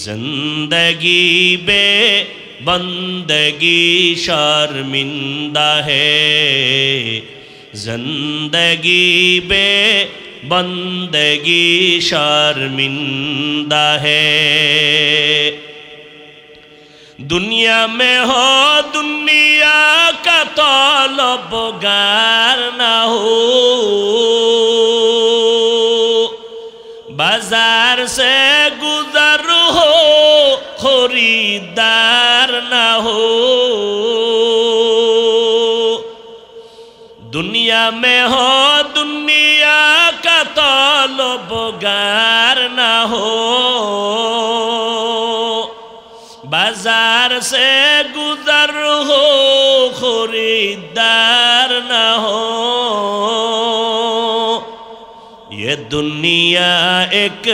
जिंदगी बे बंदगी शर्मिंदा है, जिंदगी बे बंदगी शर्मिंदा है। दुनिया में हो दुनिया का तलबगार ना हो, बाजार से गुजर हो खरीदार ना हो। दुनिया में हो दुनिया का तलबगार ना हो, बाजार से गुजर हो खरीदार ना हो। ये दुनिया एक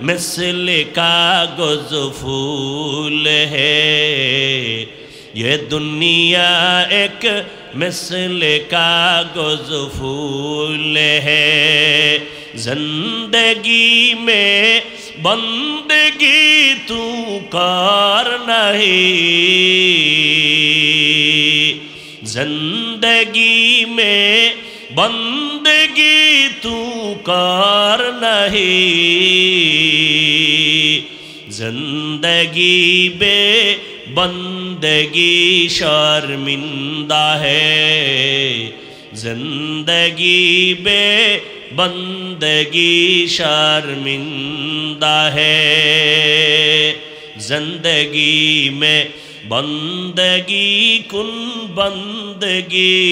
मिसल कागज फूल है, ये दुनिया एक मिसल कागज फूल है। जिंदगी में बंदगी तू कर नहीं, जिंदगी में बंदगी तू कर नहीं, जिंदगी बे बंदगी शर्मिंदा है, जिंदगी बे बंदगी शर्मिंदा है। जिंदगी में बंदगी कुन बंदगी,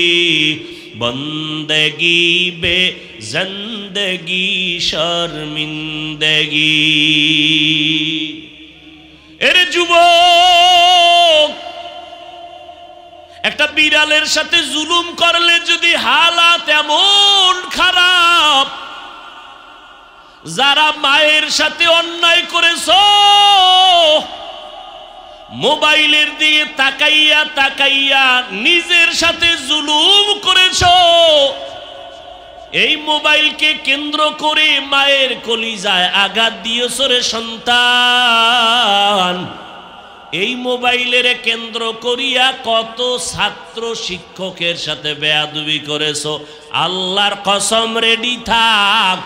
बंदगी बे जिंदगी शर्मिंदगी। এরে যুবক, একটা বিড়ালের সাথে জুলুম করলে যদি হালাত এমন খারাপ, যারা মায়ের সাথে অন্যায় করেছো, মোবাইলের দিকে তাকাইয়া তাকাইয়া নিজের সাথে জুলুম করেছো, এই মোবাইলকে কেন্দ্র করে মায়ের কলিজায় আঘাত দিয়েছো রে সন্তান। এই মোবাইলের কেন্দ্র করিয়া কত ছাত্র শিক্ষকের সাথে বেয়াদবি করেছো। আল্লাহর কসম রেডি থাক,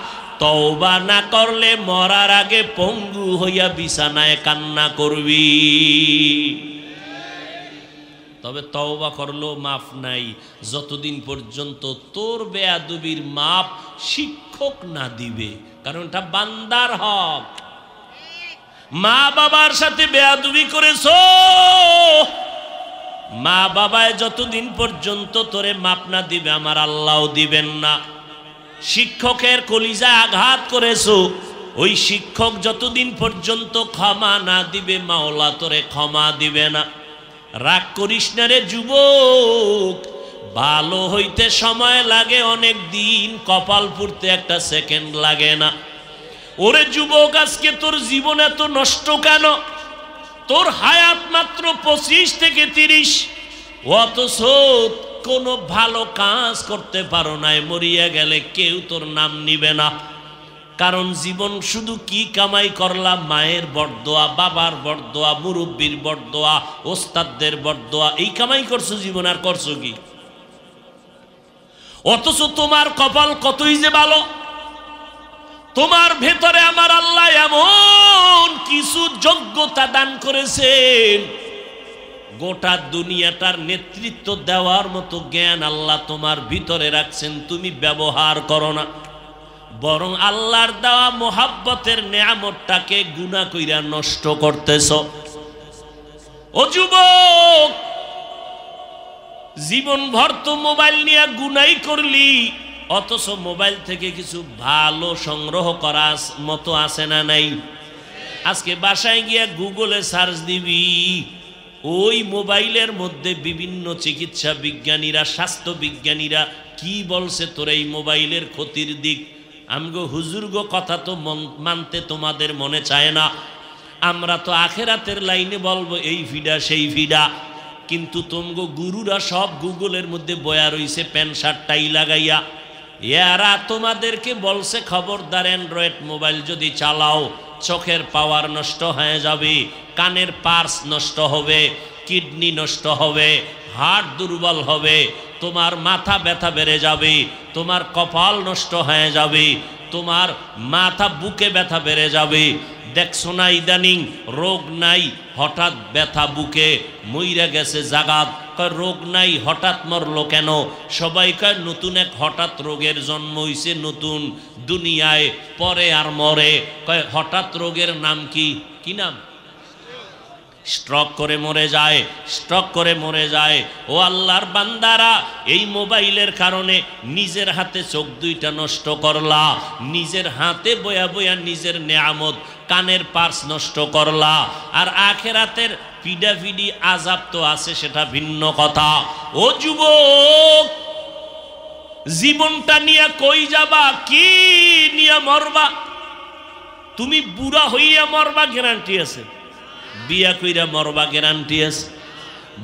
তওবা না করলে মরার আগে পঙ্গু হইয়া বিছানায় কান্না করবি। তবে তওবা করলেও মাফ নাই যতদিন পর্যন্ত তোর বেয়াদবির মাপ শিক্ষক না দিবে, কারণ এটা বান্দার হক। মা বাবার সাথে বেয়াদবি করেছো, মা বাবায় যতদিন পর্যন্ত তোরে মাপ না দিবে আমার আল্লাহও দিবেন না। শিক্ষকের কলিজায় আঘাত করেছো, ওই শিক্ষক যতদিন পর্যন্ত ক্ষমা না দিবে মাওলা তোরে ক্ষমা দিবে না। রাগ করিস না রে যুবক, ভালো হইতে সময় লাগে অনেক দিন, কপাল পুড়তে একটা সেকেন্ড লাগে না। ওরে যুবক, আজকে তোর জীবন এত নষ্ট কেন? তোর হায়াত মাত্র 25 থেকে 30, অথচ কোনো ভালো কাজ করতে পারো নাই, মরিয়া গেলে কেউ তোর নাম নিবে না। কারণ জীবন শুধু কি কামাই করলাম? মায়ের বরদোয়া, বাবার বরদোয়া, মুরব্বীর বরদোয়া, ওস্তাদদের বরদোয়া, এই কামাই করছো জীবন। আর করছো কি? অথচ তোমার কপাল কতই যে ভালো, তোমার ভেতরে আমার আল্লাহ এমন কিছু যোগ্যতা দান করেছেন, গোটা দুনিয়াটার নেতৃত্ব দেওয়ার মতো জ্ঞান আল্লাহ তোমার ভিতরে রাখছেন। তুমি ব্যবহার করো না, বরং আল্লাহর দেওয়া মোহাব্বতের নেয়ামতটাকে গুনাহ কইরা নষ্ট করতেছ। ও যুবক, জীবন ভর তো মোবাইল নিয়ে গুনাই করলি, অথচ মোবাইল থেকে কিছু ভালো সংগ্রহ করার মতো আছে না নাই? আজকে বাসায় গিয়া গুগলে সার্চ দিবি, ওই মোবাইলের মধ্যে বিভিন্ন চিকিৎসা বিজ্ঞানীরা, স্বাস্থ্য বিজ্ঞানীরা কি বলছে তোর এই মোবাইলের ক্ষতির দিক। আমগো হুজুরগো কথা তো মানতে তোমাদের মনে চায় না। আমরা তো আখেরাতের লাইনে বলবো এই ফিডা সেই ফিডা, কিন্তু তোমগো গুরুরা সব গুগলের মধ্যে বয়া রইছে প্যান্ট শার্ট টাই লাগাইয়া। এরা তোমাদেরকে বলছে খবরদার, অ্যান্ড্রয়েড মোবাইল যদি চালাও চোখের পাওয়ার নষ্ট হয়ে যাবে, কানের পার্স নষ্ট হবে, কিডনি নষ্ট হবে, হার্ট দুর্বল হবে, তোমার মাথা ব্যথা বেড়ে যাবে, তোমার কপাল নষ্ট হয়ে যাবে, তোমার মাথা বুকে ব্যথা বেড়ে যাবে। দেখছো না ইদানিং রোগ নাই, হঠাৎ ব্যথা বুকে, মইরা গেছে জাগাত। কয় রোগ নাই, হঠাৎ মরলো কেন? সবাই কয় নতুন এক হঠাৎ রোগের জন্ম হইছে নতুন দুনিয়ায়, পরে আর মরে। কয় হঠাৎ রোগের নাম কি? কি নাম? স্ট্রোক করে মরে যায়, স্ট্রোক করে মরে যায়। ও আল্লাহর বান্দারা, এই মোবাইলের কারণে নিজের হাতে চোখ দুইটা নষ্ট করলা, নিজের হাতে বয়া বয়া নিজের নেয়ামত কানের পার্স নষ্ট করলা। আর আখেরাতের পিডাপিডি আযাব তো আছে, সেটা ভিন্ন কথা। ও যুবক, জীবনটা নিয়ে কই যাবা? কি নিয়ে মরবা? তুমি বুড়া হইয়া মরবা গ্যারান্টি আছে? বিয়া কইরা মরবা গ্যারান্টি আছে?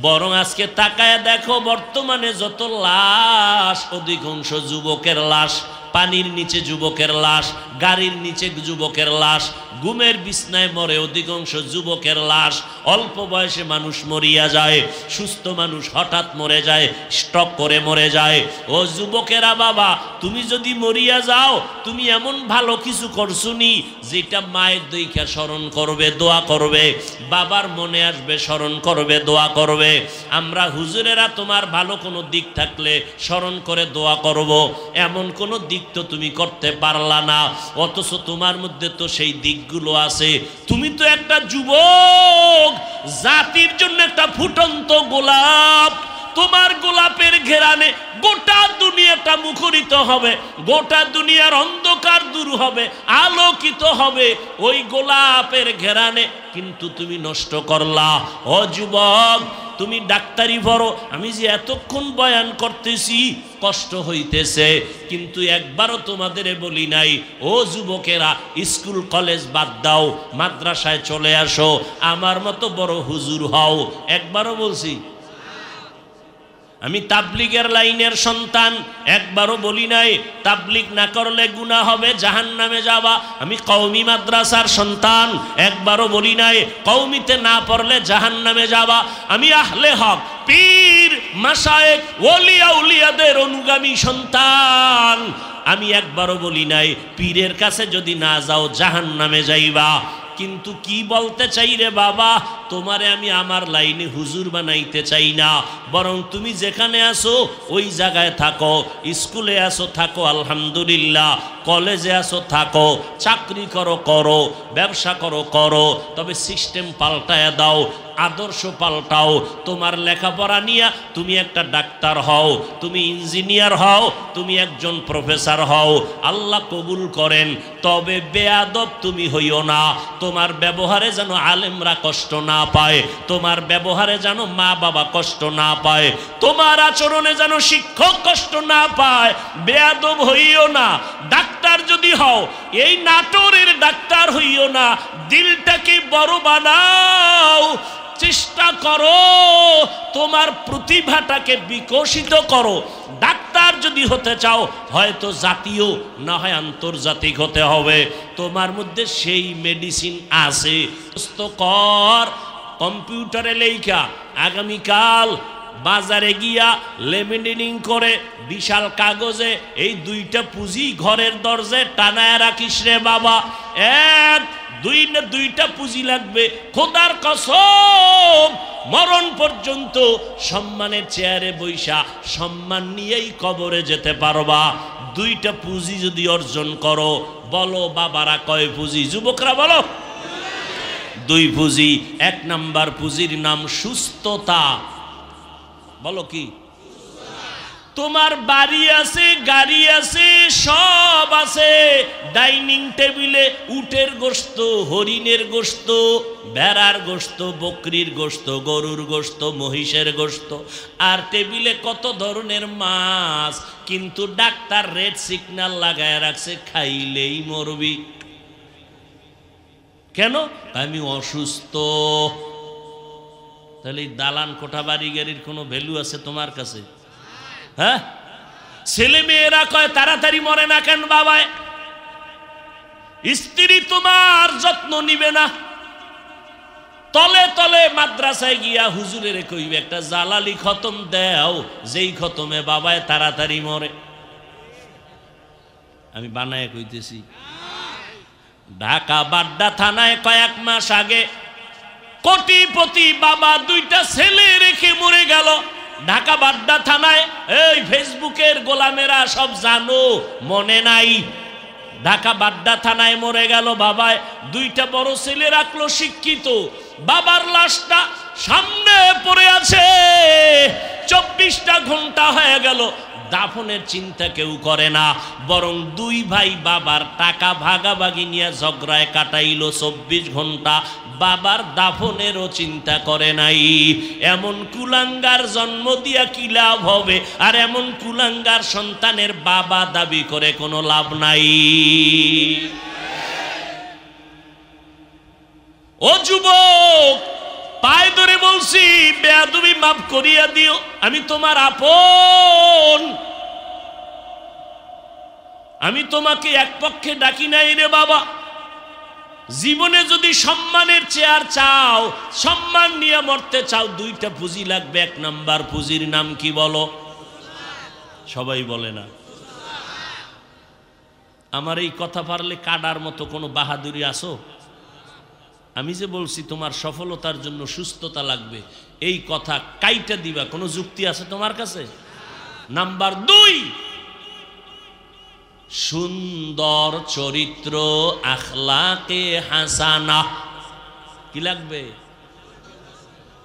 বরং আজকে তাকায়া দেখো, বর্তমানে যত লাশ, অধিকাংশ যুবকের লাশ। পানির নিচে যুবকের লাশ, গাড়ির নিচে যুবকের লাশ, ঘুমের বিছনায় মরে অধিকাংশ যুবকের লাশ। অল্প বয়সে মানুষ মরিয়া যায়, সুস্থ মানুষ হঠাৎ মরে যায়, স্ট্রোক করে মরে যায়। ও যুবকেরা বাবা, তুমি যদি মরিয়া যাও, তুমি এমন ভালো কিছু করছুনি যেটা মায়ের দইখা স্মরণ করবে, দোয়া করবে, বাবার মনে আসবে, স্মরণ করবে, দোয়া করবে। আমরা হুজুরেরা তোমার ভালো কোনো দিক থাকলে স্মরণ করে দোয়া করব, এমন কোনো দিক তো তুমি করতে পারলা না। অথচ তোমার মধ্যে তো সেই দিকগুলো আছে। তুমি তো একটা যুবক, জাতির জন্য একটা ফুটন্ত গোলাপ। তোমার গোলাপের ঘেরানে গোটা দুনিয়াটা মুখরিত হবে, গোটা দুনিয়ার অন্ধকার দূর হবে, আলোকিত হবে ওই গোলাপের ঘেরানে, কিন্তু তুমি নষ্ট করলা। ও যুবক, তুমি ডাক্তারি পড়ো, আমি যে এতক্ষণ বয়ান করতেছি কষ্ট হইতেছে, কিন্তু একবারও তোমাদের বলি নাই ও যুবকেরা স্কুল কলেজ বাদ দাও, মাদ্রাসায় চলে আসো, আমার মতো বড় হুজুর হও। একবারও বলছি? আমি তাবলিগের লাইনের সন্তান, একবারও বলি নাই তাবলিগ না করলে গুনাহ হবে, জাহান্নামে যাবা। আমি কওমি মাদ্রাসার সন্তান, একবারও বলি নাই কওমিতে না পড়লে জাহান্নামে যাবা। আমি আহলে হক, পীর মাশায়েখ ওলিয়া উলিয়াদের অনুগামী সন্তান, আমি একবারও বলি নাই পীরের কাছে যদি না যাও জাহান্নামে যাইবা। কিন্তু কি বলতে চাই রে বাবা, তোমারে আমি আমার লাইনে হুজুর বানাইতে চাই না, বরং তুমি যেখানে আসো ওই জায়গায় থাকো। স্কুলে আসো, থাকো আলহামদুলিল্লাহ, কলেজে আসো, থাকো, চাকরি করো, করো, ব্যবসা করো, করো, তবে সিস্টেম পাল্টায় দাও, আদর্শ পাল্টাও। তোমার লেখাপড়া নিয়ে তুমি একটা ডাক্তার হও, তুমি ইঞ্জিনিয়ার হও, তুমি একজন প্রফেসর হও, আল্লাহ কবুল করেন। তবে বেয়াদব তুমি হইও না। তোমার ব্যবহারে যেন আলেমরা কষ্ট না পায়, তোমার ব্যবহারে যেন মা বাবা কষ্ট না পায়, তোমার আচরণে যেন শিক্ষক কষ্ট না পায়। বেয়াদব হইও না। ডাক্তার যদি হও, এই নাটোরের ডাক্তার হইও না, দিলটাকে বড় বানাও। চেষ্টা করো, তোমার প্রতিভাটাকে বিকশিত করো। ডাক্তার যদি হতে চাও, হয়তো জাতীয় না হয় আন্তর্জাতিক হতে হবে। তোমার মধ্যে সেই মেডিসিন আছে, কর। কম্পিউটারে লেখা আগামীকাল বাজারে গিয়া লেমিনেটিং করে বিশাল কাগজে এই দুইটা পুঁজি ঘরের দরজায় টানায় রাখিস রে বাবা। দুইটা পুঁজি লাগবে, খোদার কসম মরণ পর্যন্ত সম্মানের চেয়ারে বৈশা সম্মান নিয়েই কবরে যেতে পারবা। দুইটা পুঁজি যদি অর্জন করো, বলো বাবারা কয় পুঁজি? যুবকরা বলো। দুই পুঁজি। এক নাম্বার পুঁজির নাম সুস্থতা। বলো কি? তোমার বাড়ি আছে, গাড়ি আছে, সব আছে, ডাইনিং টেবিলে উটের গোশত, হরিণের গোশত, ভেড়ার গোশত, বকরির গোশত, গরুর গোশত, মহিষের গোশত, আর টেবিলে কত ধরনের মাছ, কিন্তু ডাক্তার রেড সিগন্যাল লাগায় রাখছে, খাইলেই মরবি। কেন? আমি অসুস্থ। তাহলে এই দালান কোঠা বাড়ি গাড়ির কোনো ভ্যালু আছে তোমার কাছে? হ্যাঁ? ছেলে মেয়েরা কয় তাড়াতাড়ি মরে না কেন বাবায়? স্ত্রী তোমার যত্ন নিবে না। তলে তলে মাদ্রাসায় গিয়া হুজুরের কইবে একটা জালালি খতম দেও, যেই খতমে বাবায় তাড়াতাড়ি মরে। আমি বানায় কইতেছি। ঢাকা বাড্ডা থানায় কয়েক মাস আগে কোটিপতি বাবা দুইটা ছেলে রেখে মরে গেল। ঢাকা বাড্ডা থানায়, এই ফেসবুকের গোলামেরা সব জানো, মনে নাই? ঢাকা বাড্ডা থানায় মরে গেল বাবায়। দুইটা বড় ছেলে রাখলো শিক্ষিত, বাবার লাশটা সামনে পড়ে আছে। 24টা ঘন্টা হয়ে গেল, দাফনের চিন্তা কেউ করে না, বরং দুই ভাই বাবার টাকা ভাগাভাগি নিয়ে ঝগড়ায় কাটাইল 24 ঘন্টা। বাবার দাফনেরও চিন্তা করে নাই। এমন কুলাঙ্গার জন্ম দিয়া কি লাভ হবে? আর এমন কুলাঙ্গার সন্তানের বাবা দাবি করে কোনো লাভ নাই। ও যুবক, পায়ে ধরে বলছি, বেয়াদবি মাফ করিয়া দিও, আমি তোমার আপন। আমি তোমাকে এক পক্ষে ডাকি নাই রে বাবা। জীবনে যদি সম্মানের চেয়ার চাও, সম্মান নিয়ে মরতে চাও, দুইটা পুঁজি লাগবে। এক নাম্বার পুঁজির নাম কি বলো? সবাই বলে না। আমার এই কথা পারলে কাটার মতো কোনো বাহাদুরি আসো? আমি যে বলছি তোমার সফলতার জন্য সুস্থতা লাগবে, এই কথা কাইটা দিবা, কোনো যুক্তি আছে তোমার কাছে? নাম্বার 2, সুন্দর চরিত্র, আখলাকে হাসানা। কি লাগবে?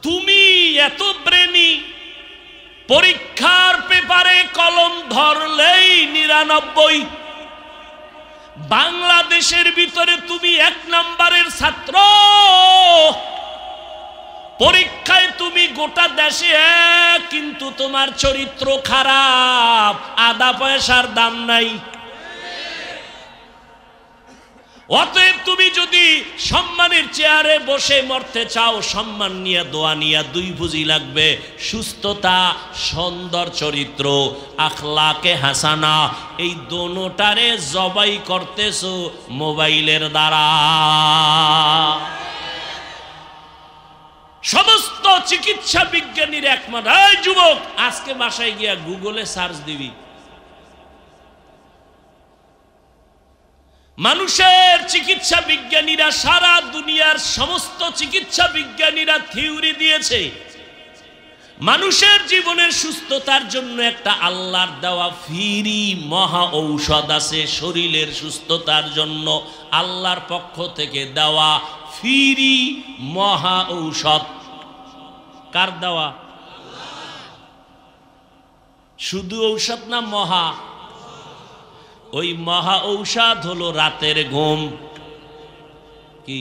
তুমি এত ব্রেনি, পরীক্ষার পেপারে কলম ধরলেই 99। বাংলাদেশের ভিতরে তুমি 1 নাম্বারের ছাত্র, পরীক্ষায় তুমি গোটা দেশে 1, কিন্তু তোমার চরিত্র খারাপ, আধা পয়সার দাম নাই। অতএব তুমি যদি সম্মানের চেয়ারে বসে মরতে চাও, সম্মান নিয়ে দোয়া নিয়ে, দুই পুঁজি লাগবে, সুস্থতা, সুন্দর চরিত্র, আখলাকে হাসানা। এই দোনোটারে জবাই করতেছো মোবাইলের দ্বারা। সমস্ত চিকিৎসা বিজ্ঞানীর একমত। এই যুবক, আজকে বাসায় গিয়া গুগলে সার্চ দিবি, মানুষের চিকিৎসা বিজ্ঞানীরা, সারা দুনিয়ার সমস্ত চিকিৎসা বিজ্ঞানীরা থিওরি দিয়েছে, মানুষের জীবনের সুস্থতার জন্য একটা আল্লাহর দেওয়া ফ্রি মহা ঔষধ আছে। শরীরের সুস্থতার জন্য আল্লাহর পক্ষ থেকে দেওয়া ফ্রি মহা ঔষধ। কার দেওয়া? শুধু ঔষধ না, মহা। ওই মহা ঔষধ হলো রাতের ঘুম। কি?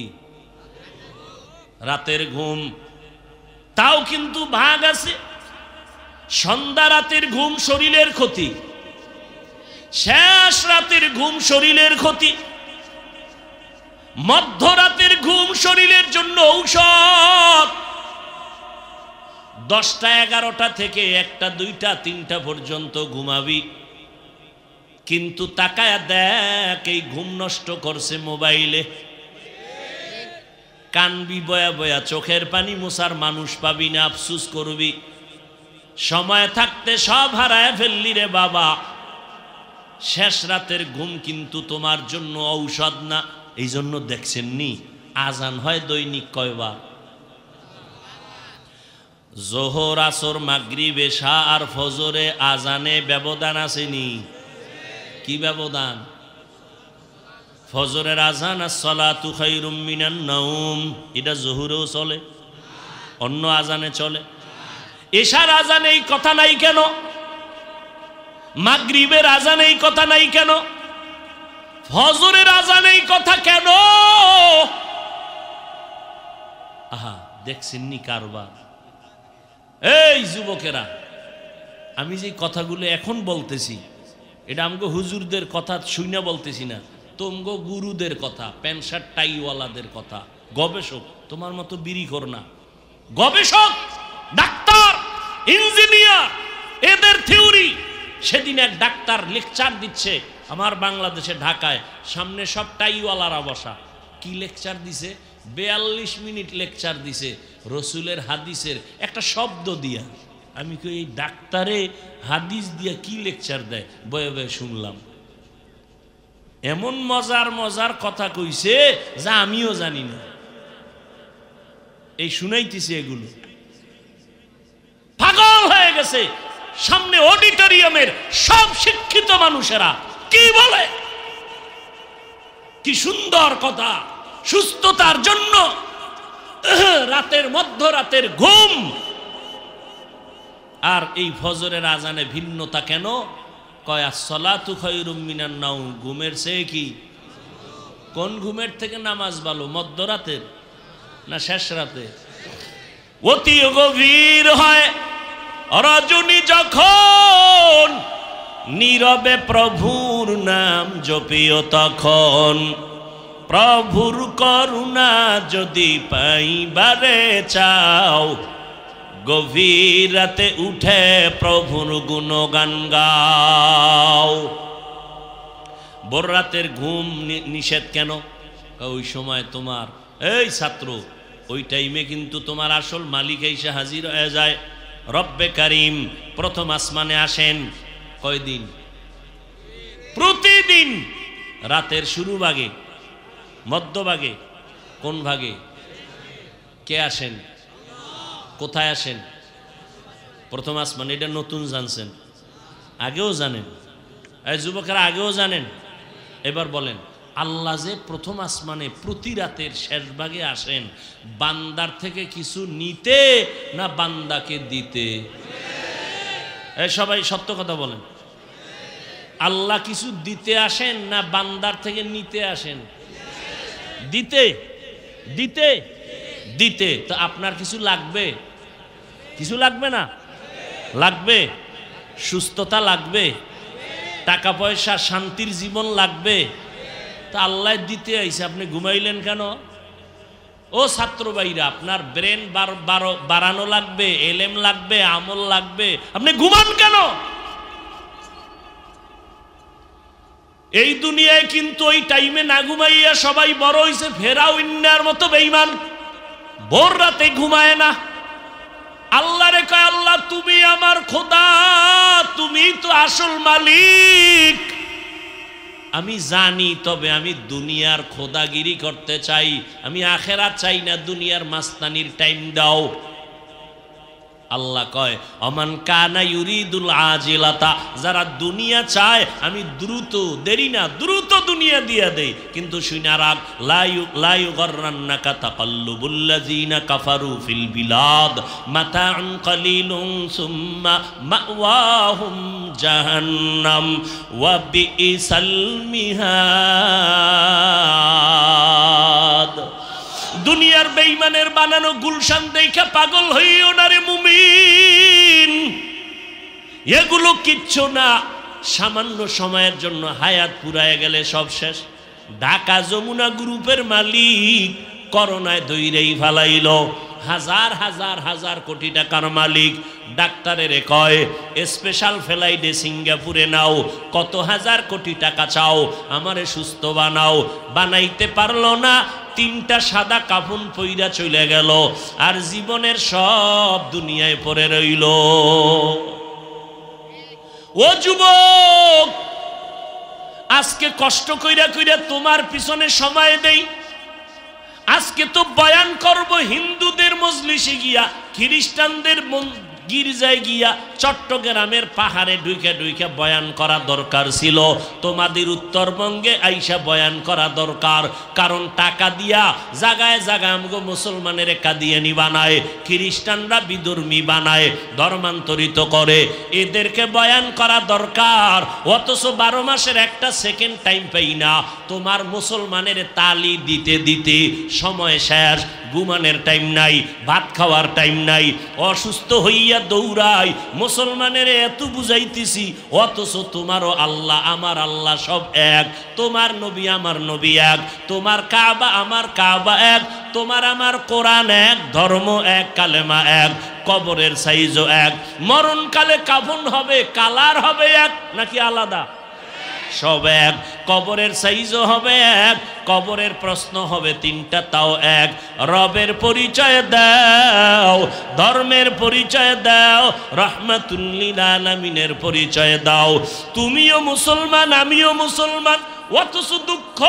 রাতের ঘুম। তাও কিন্তু ভাগ আছে। সন্ধ্যা রাতের ঘুম শরীরের ক্ষতি, শেষ রাতের ঘুম শরীরের ক্ষতি, মধ্যরাতের ঘুম শরীরের জন্য ঔষধ, 10টা 11টা থেকে 1টা 2টা 3টা পর্যন্ত ঘুমাবি, কিন্তু তাকায়া দেখ এই ঘুম নষ্ট করছে মোবাইলে। কানবি বয়া বয়া, চোখের পানি মোছার মানুষ পাবি না, আফসুস করবি। সময় থাকতে সব হারায় ফেললি রে বাবা। শেষ রাতের ঘুম কিন্তু তোমার জন্য ঔষধ না। এই জন্য দেখছেন নি আজান হয় দৈনিক কয়বার? জোহর, আসর, মাগরিব, এশা আর ফজরে আজানে ব্যবধান আসেনি? কি ব্যবধান? ফজরের আজান as-salatu khairum minan naum, এটা জোহরেও চলে, অন্য আজানে চলে। এশার আজানে এই কথা নাই কেন? মাগরিবের আজানে এই কথা নাই কেন? ফজরের আজানে এই কথা কেন? আহা, দেখছেন নি কারবার? এই যুবকেরা, আমি যে কথাগুলো এখন বলতেছি এটা আমগো হুজুরদের কথা শুনে বলতেছি না, তোমগো গুরুদের কথা, প্যান্ট শার্ট টাইওয়ালাদের কথা, গবেষক, তোমার মতো বিড়ি কর না, গবেষক, ডাক্তার, ইঞ্জিনিয়ার, এদের থিওরি। সেদিন এক ডাক্তার লেকচার দিচ্ছে আমার বাংলাদেশে ঢাকায়, সামনে সব টাইওয়ালারা বসা। কি লেকচার দিছে? 42 মিনিট লেকচার দিছে রসুলের হাদিসের একটা শব্দ দিয়া। আমি কই এই ডাক্তারে হাদিস দিয়া কি লেকচার দেয়? বয়ে বয়ে শুনলাম। এমন মজার মজার কথা কইছে যা আমিও জানি না, এই শুনাইতেছি এগুলো। পাগল হয়ে গেছে। সামনে অডিটোরিয়ামের সব শিক্ষিত মানুষেরা কি বলে, কি সুন্দর কথা। সুস্থতার জন্য রাতের মধ্যরাতের ঘুম, আর এই ফজরের আজানে ভিন্নতা কেন? কয় as-salatu khairum minan naum, ঘুমের চেয়ে কি? কোন ঘুমের থেকে নামাজ ভালো? মধ্যরাতের না শেষ রাতে? অতি গভীর হয় রজনী যখন, নীরবে প্রভুর নাম জপিও তখন। প্রভুর করুণা যদি পাইবারে চাও, গভীর রাতে উঠে প্রভুর গুণগান গাও। ভোর রাতের ঘুম নিষেধ কেন? ওই সময় তোমার, এই ছাত্র, ওই টাইমে কিন্তু তোমার আসল মালিক এসে হাজির হয়ে যায়। রব্বে কারিম প্রথম আসমানে আসেন কয়দিন? প্রতিদিন। রাতের শুরু ভাগে, মধ্যভাগে, কোন ভাগে? কে আসেন? কোথায় আসেন? প্রথম আসমান। এটা নতুন জানছেন? আগেও জানেন? এই যুবকেরা আগেও জানেন? এবার বলেন, আল্লাহ যে প্রথম আসমানে প্রতি রাতের শেষ ভাগে আসেন, বান্দার থেকে কিছু নিতে না বান্দাকে দিতে? এই সবাই সত্য কথা বলেন। আল্লাহ কিছু দিতে আসেন না বান্দার থেকে নিতে আসেন? দিতে, দিতে, দিতে। তো আপনার কিছু লাগবে? কিছু লাগবে না? লাগবে। সুস্থতা লাগবে, টাকা পয়সা, শান্তির জীবন লাগবে। তা আল্লাহ দিতে আইছে, আপনি ঘুমাইলেন কেন? ও ছাত্র ভাইরা, আপনার ব্রেন বাড়ানো লাগবে, এলেম লাগবে, আমল লাগবে, আপনি ঘুমান কেন? এই দুনিয়ায় কিন্তু ওই টাইমে না ঘুমাইয়া সবাই বড় হইছে ফেরাউনের মতো বেঈমান। ভোর রাতে ঘুমায় না। আল্লাহরে কয়, আল্লাহ তুমি আমার খোদা, তুমি তো আসল মালিক। আমি জানি, তবে আমি দুনিয়ার খোদাগিরি করতে চাই, আমি আখেরাত চাই না, দুনিয়ার মাস্তানির টাইম দাও। আল্লাহ কয়, অমান কানা ইউরিদুল আজিলাতা, যারা দুনিয়া চায় আমি দ্রুত, দেরি না, দ্রুত দুনিয়া দিয়া দেই। কিন্তু শুনা রাখ, লা ইউগররান্নাকা তাকাল্লুবুল্লাযিনা কাফারু ফিল বিলাদ মাতাউন কালিলুন সুম্মা মাওয়াহুম জাহান্নাম ওয়া বিইসাল মিহাদ। দুনিয়ার বেঈমানের বানানো গুলশান দেখা পাগল হইও না রে মুমিন। এগুলো কিচ্ছু না, সামান্য সময়ের জন্য, হায়াত পুরায় গেলে সব শেষ। ঢাকা যমুনা গ্রুপের মালিক করোনায় দইরেই ফালাইল, হাজার হাজার হাজার কোটি টাকার মালিক। ডাক্তারের কয় স্পেশাল ফ্লাইটে সিঙ্গাপুরে নাও, কত হাজার কোটি টাকা চাও, আমারে সুস্থ বানাও। বানাইতে পারলো না, 3টা সাদা কাফন পইরা চলে গেল, আর জীবনের সব দুনিয়ায় পড়ে রইল। ও যুবক, আজকে কষ্ট কইরা কইরা তোমার পিছনে সময় দেই। আজকে তো বয়ান করব হিন্দুদের মজলিসে গিয়া, খ্রিস্টানদের গির্জায় গিয়া, চট্টগ্রামের পাহাড়ে ঢুইকা ঢুইকা বয়ান করা দরকার ছিল। তোমাদের উত্তরবঙ্গে আইসা বয়ান করা দরকার, কারণ টাকা দিয়া জাগায় জাগায় আমগো মুসলমানের কাদিয়ানি বানায়, খ্রিস্টানরা বিধর্মী বানায়, ধর্মান্তরিত করে। এদেরকে বয়ান করা দরকার, অথচ 12 মাসের একটা সেকেন্ড টাইম পাই না। তোমার মুসলমানের তালি দিতে দিতে সময় শেষ, ঘুমানোর টাইম নাই, ভাত খাওয়ার টাইম নাই, অসুস্থ হইয়া দৌড়াই। মুসলমানের এত বুঝাইতেছি, অথচ তোমারও আল্লাহ আমার আল্লাহ সব এক, তোমার নবী আমার নবী এক, তোমার কাবা আমার কাবা এক, তোমার আমার কোরআন এক, ধর্ম এক, কালেমা এক, কবরের সাইজও এক। মরণকালে কাফন হবে, কালার হবে এক নাকি আলাদা? সব এক। কবরের সাইজও হবে এক, কবরের প্রশ্ন হবে 3টা, তাও এক। রবের পরিচয় দাও, ধর্মের পরিচয় দাও, রাহমাতুল লিল আলামিনের পরিচয় দাও। তুমিও মুসলমান, আমিও মুসলমান, অথচ দুঃখ,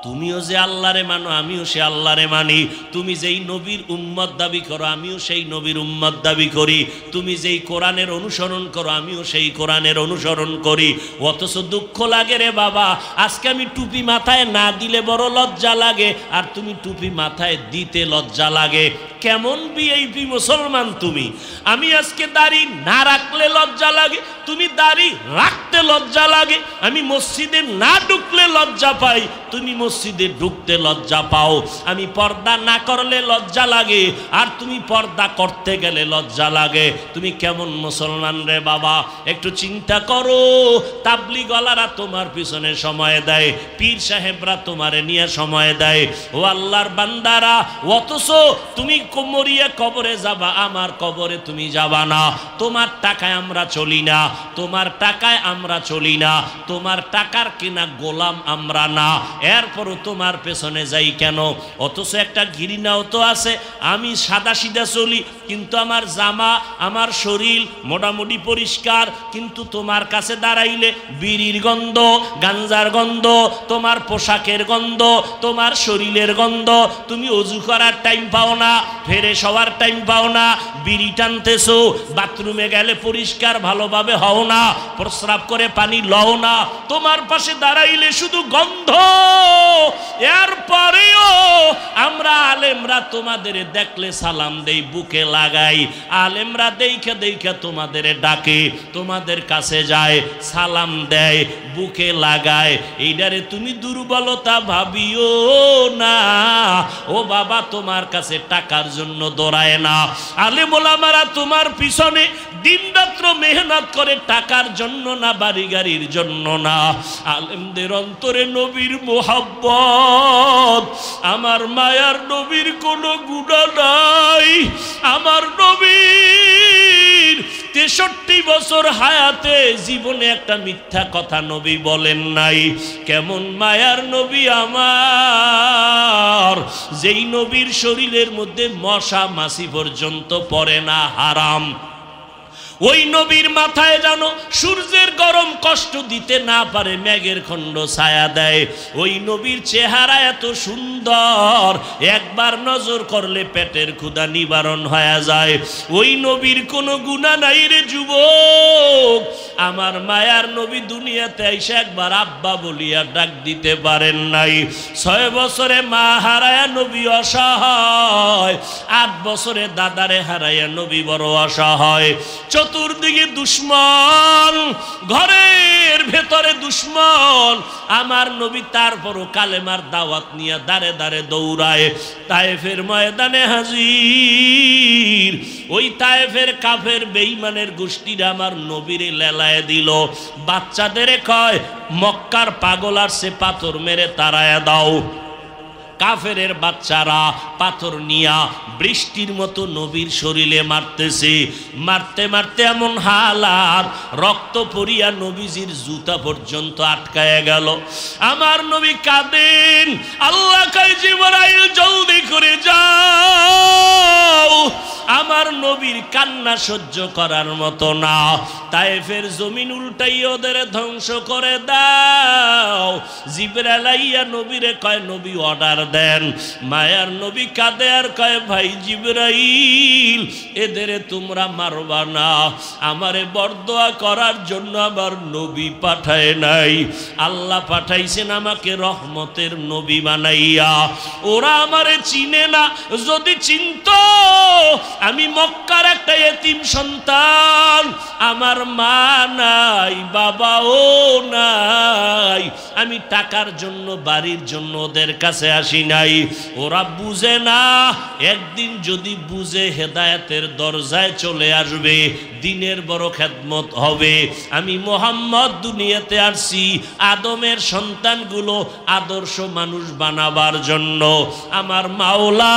তুমিও যে আল্লাহরে মানো, আমিও সে আল্লাহরে মানি। তুমি যেই নবীর উম্মত দাবি করো, আমিও সেই নবীর উম্মত দাবি করি। তুমি যেই কোরআনের অনুসরণ করো, আমিও সেই কোরআনের অনুসরণ করি। অথচ দুঃখ লাগে রে বাবা, আজকে আমি টুপি মাথায় না দিলে বড় লজ্জা লাগে, আর তুমি টুপি মাথায় দিতে লজ্জা লাগে। কেমন ভিআইপি মুসলমান তুমি! আমি আজকে দাড়ি না রাখলে লজ্জা লাগে, তুমি দাড়ি রাখতে লজ্জা লাগে। আমি মসজিদে না ঢুকলে লজ্জা পাই, তুমি মসজিদে ঢুকতে লজ্জা পাও। আমি পর্দা না করলে লজ্জা লাগে, আর তুমি পর্দা করতে গেলে লজ্জা লাগে। তুমি কেমন মুসলমান রে বাবা! একটু চিন্তা করো। তাবলীগওয়ালারা তোমার পিছনে সময় দেয়, পীর সাহেবরা তোমারে নিয়ে সময় দেয়। ও আল্লাহর বান্দারা, অথচ তুমি মরিয়া কবরে যাবা, আমার কবরে তুমি যাবা না। তোমার টাকায় আমরা চলি না, তোমার টাকায় আমরা চলি না, তোমার টাকার কিনা গোলাম আমরা না। এরপরও তোমার পেছনে যাই কেন? অথচ একটা ঘৃণাও তো আছে। আমি সাদা সিধা চলি, কিন্তু আমার জামা, আমার শরীর মোটামুটি পরিষ্কার, কিন্তু তোমার কাছে দাঁড়াইলে বিড়ির গন্ধ, গাঞ্জার গন্ধ, তোমার পোশাকের গন্ধ, তোমার শরীরের গন্ধ। তুমি অজু করার টাইম পাও না, ফ্রেশ হওয়ার টাইম পাও না, বিড়ি টানতেছো, বাথরুমে গেলে পরিষ্কার ভালোভাবে হও না, প্রস্রাব করে পানি লও না, তোমার পাশে দাঁড়াইলে শুধু গন্ধ। এরপরেও আমরা আলেমরা তোমাদের দেখলে সালাম দেই, বুকে লাগাই। আলেমরা দেখে দেখে তোমাদের ডাকে, তোমাদের কাছে যায়, সালাম দেয়, বুকে লাগায়। এইটারে তুমি দুর্বলতা ভাবিও না। ও বাবা, তোমার কাছে টাকার জন্য দৌড়ায় না। আলেম ওলামারা তোমার পিছনে দিন রাত্র মেহনত করে টাকার জন্য না, বাড়ি গাড়ির জন্য না। আলেমদের অন্তরে নবীর মোহাব্বত। আমার মায়ার নবীর কোনো গুনাহ নাই। আমার নবীর 63 বছর হায়াতে জীবনে একটা মিথ্যা কথা নবী বলেন নাই। কেমন মায়ার নবী আমার, যেই নবীর শরীরের মধ্যে মশা মাছি পর্যন্ত পড়ে না, হারাম। ওই নবীর মাথায় যেন সূর্যের গরম কষ্ট দিতে না পারে, মেঘের খণ্ড ছায়া দেয়। ওই নবীর চেহারা এত সুন্দর, একবার নজর করলে পেটের ক্ষুধা নিবারণ হয়ে যায়। ওই নবীর কোনো গুনাহ নাই রে যুবক। আমার মায়ার নবী দুনিয়াতে এসে একবার আব্বা বলিয়া ডাক দিতে পারেন নাই। 6 বছরে মা হারায়া নবী অসহায়, 8 বছরে দাদারে হারায়া নবী বড় অসহায়। চতুর্দিকে দুশ্মন, ঘরের ভেতরে দুশ্মন। আমার নবী তারপরও কালেমার দাওয়াত নিয়ে দাঁড়ে দাঁড়ে দৌড়ায়। তায়েফের ময়দানে হাজির। ওই তায়েফের কাফের বেঈমানের গোষ্ঠীরা আমার নবীরে লেলায় দিল। বাচ্চাদের কয়, মক্কার পাগল আসছে, পাথর মেরে তাড়ায়া দাও। কাফেরের বাচ্চারা পাথর নিয়া বৃষ্টির মতো নবীর শরীরে মারতেছে। মারতে মারতে এমন হালাত, রক্ত পড়িয়া নবীজির জুতা পর্যন্ত আটকায়া গেল। আমার নবী কাঁদেন, আল্লাহ কয় জিবরাইল জলদি করে যাও। আমার নবীর কান্না সহ্য করার মতো না। তায়েফের জমিন উল্টাই ওদের ধ্বংস করে দাও। জিবরাইল আইয়া নবীরে কয়, নবী অর্ডার দেন। মায়ার নবী কাঁদে আর কয়, ভাই জিবরাইল, এদের তোমরা মারবা না। আমারে বরদোয়া করার জন্য আমার নবী পাঠায় নাই, আল্লাহ পাঠাইছেন আমাকে রহমতের নবী বানাইয়া। ওরা আমারে চিনে না, যদি চিনতো আমি মক্কার একটা এতিম সন্তান, আমার মা নাই, বাবাও নাই, আমি টাকার জন্য বাড়ির জন্য ওদের কাছে আসি নাই। ওরা বুঝে না, একদিন যদি বুঝে হেদায়েতের দরজায় চলে আসবে, দিনের বড় খেদমত হবে। আমি মোহাম্মদ দুনিয়াতে আসছি আদমের সন্তানগুলো আদর্শ মানুষ বানাবার জন্য। আমার মাওলা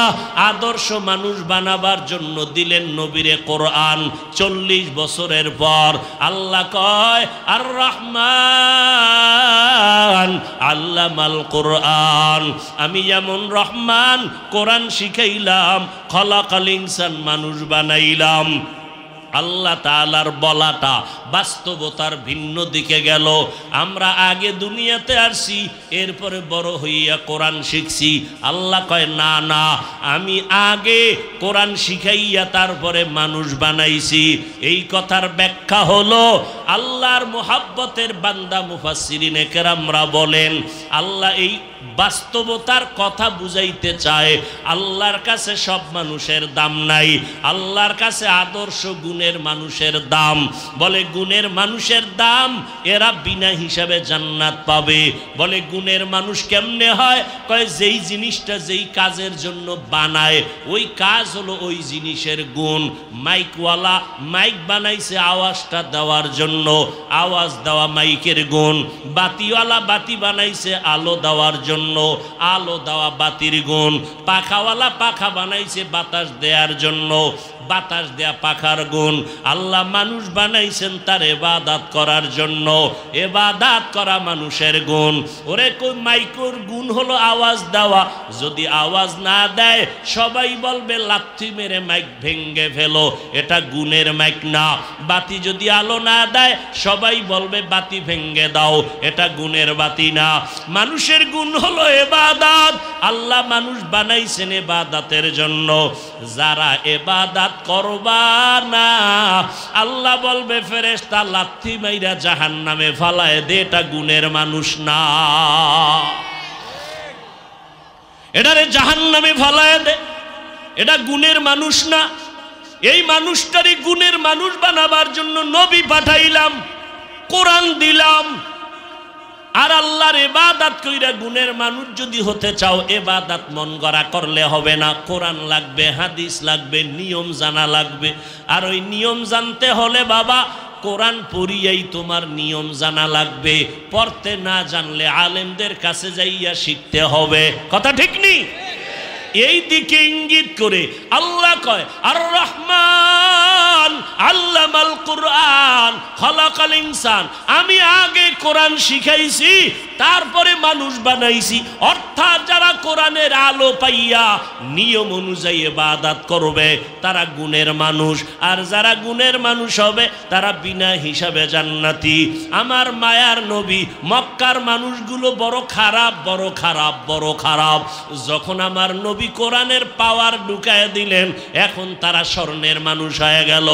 আদর্শ মানুষ বানাবার জন্য দিলেন নবীরে কোরআন। 40 বছরের পর আল্লাহ কয়, আর রহমান আল্লামাল কোরআন। আমি যেমন রহমান, কোরআন শিখাইলাম, খলাকাল ইনসান মানুষ বানাইলাম। আল্লাহ তাআলার বলাটা বাস্তবতার ভিন্ন দিকে গেল। আমরা আগে দুনিয়াতে আসছি, এরপরে বড় হইয়া কোরআন শিখছি। আল্লাহ কয়, না না, আমি আগে কোরআন শিখাইয়া তারপরে মানুষ বানাইছি। এই কথার ব্যাখ্যা হলো, আল্লাহর মুহাব্বতের বান্দা মুফাসসিরিনে কেরামরা বলেন, আল্লাহ এই বাস্তবতার কথা বুঝাইতে চায়। আল্লাহর কাছে সব মানুষের দাম নাই, আল্লাহর কাছে আদর্শ গুণের মানুষের দাম। বলে গুণের মানুষের দাম, এরা বিনা হিসাবে জান্নাত পাবে। বলে গুণের মানুষ কেমনে হয়? কয় যেই জিনিসটা যেই কাজের জন্য বানায়, ওই কাজ হলো ওই জিনিসের গুণ। মাইকওয়ালা মাইক বানাইছে আওয়াজটা দেওয়ার জন্য, আওয়াজ দেওয়া মাইকের গুণ। বাতিওয়ালা বাতি বানাইছে আলো দেওয়ার জন্য, আলো দেওয়া বাতির গুণ। পাখাওয়ালা পাখা বানাইছে বাতাস দেওয়ার জন্য, বাতাস দেয়া পাখার গুণ। আল্লাহ মানুষ বানাইছেন তার ইবাদত করার জন্য, ইবাদত করা মানুষের গুণ। ওরে কই মাইকের গুণ হলো আওয়াজ দেওয়া, যদি আওয়াজ না দেয় সবাই বলবে লাথি মেরে মাইক ভেঙ্গে ফেলো, এটা গুণের মাইক না। বাতি যদি আলো না দেয় সবাই বলবে বাতি ভেঙ্গে দাও, এটা গুণের বাতি না। মানুষের গুণ হলো ইবাদত। আল্লাহ মানুষ বানাইছেন ইবাদতের জন্য। যারা ইবাদত করবা না, আল্লাহ বলবে ফেরেশতা লাথি মাইরা জাহান্নামে ফালায় দে, এটা গুণের মানুষ না, এটারে জাহান্নামে ফালায় দে, এটা গুণের মানুষ না। এই মানুষটারই গুণের মানুষ বানাবার জন্য নবী পাঠাইলাম, কোরআন দিলাম। আর আল্লাহর ইবাদত কইরা গুণের মানুষ যদি হতে চাও, ইবাদত মন গড়া করলে হবে না। কোরআন লাগবে, হাদিস লাগবে, নিয়ম জানা লাগবে। আর ওই নিয়ম জানতে হলে বাবা কোরআন পড়িয়াই তোমার নিয়ম জানা লাগবে। পড়তে না জানলে আলেমদের কাছে যাইয়া শিখতে হবে। কথা ঠিক নেই? এই দিকে ইঙ্গিত করে আল্লাহ কয়, আর রহমান আল্লামাল কোরআন খলাকাল ইনসান। আমি আগে কোরআন শিখাইছি, তারপরে মানুষ বানাইছি। অর্থাৎ যারা কোরআনের আলো পাইয়া নিয়ম অনুযায়ী ইবাদত করবে তারা গুণের মানুষ, আর যারা গুণের মানুষ হবে তারা বিনা হিসাবে জান্নাতি। আমার মায়ার নবী, মক্কার মানুষগুলো বড় খারাপ, বড় খারাপ, বড় খারাপ। যখন আমার নবী কোরআনের পাওয়ার ঢুকায় দিলেন, এখন তারা স্বর্ণের মানুষ হয়ে গেল।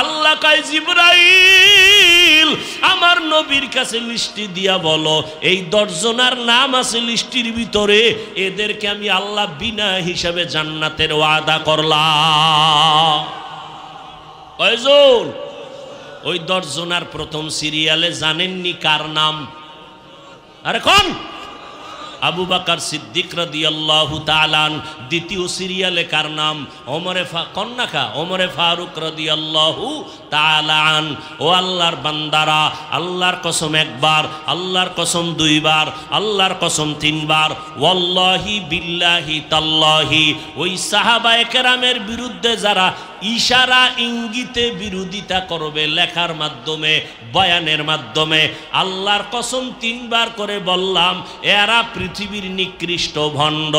আল্লাহ কয় জিবরাইল, আমার নবীর কাছে লিস্টি দিয়া বলো, এই 10 জনের নাম আছে লিস্টির ভিতরে, এদেরকে আমি আল্লাহ বিনা হিসাবে জান্নাতের ওয়াদা করলাম। কয়জন? ওই 10 জনের প্রথম সিরিয়ালে জানেননি কার নাম? আরে কোন? আবু বকর সিদ্দিক রাদিয়াল্লাহু তাআলা দ্বিতীয় সিরিয়ালে কার নাম ওমরে ফারুক রাদিয়াল্লাহু তাআলা ও আল্লাহর বান্দারা আল্লাহর কসম একবার আল্লাহর কসম দুইবার আল্লাহর কসম তিনবার ওয়াল্লাহি বিল্লাহি তাল্লাহি ওই সাহাবায়ে কেরামের বিরুদ্ধে যারা ইশারা ইঙ্গিতে বিরোধিতা করবে লেখার মাধ্যমে বয়ানের মাধ্যমে আল্লাহর কসম তিনবার করে বললাম এরা পৃথিবীর নিকৃষ্ট ভণ্ড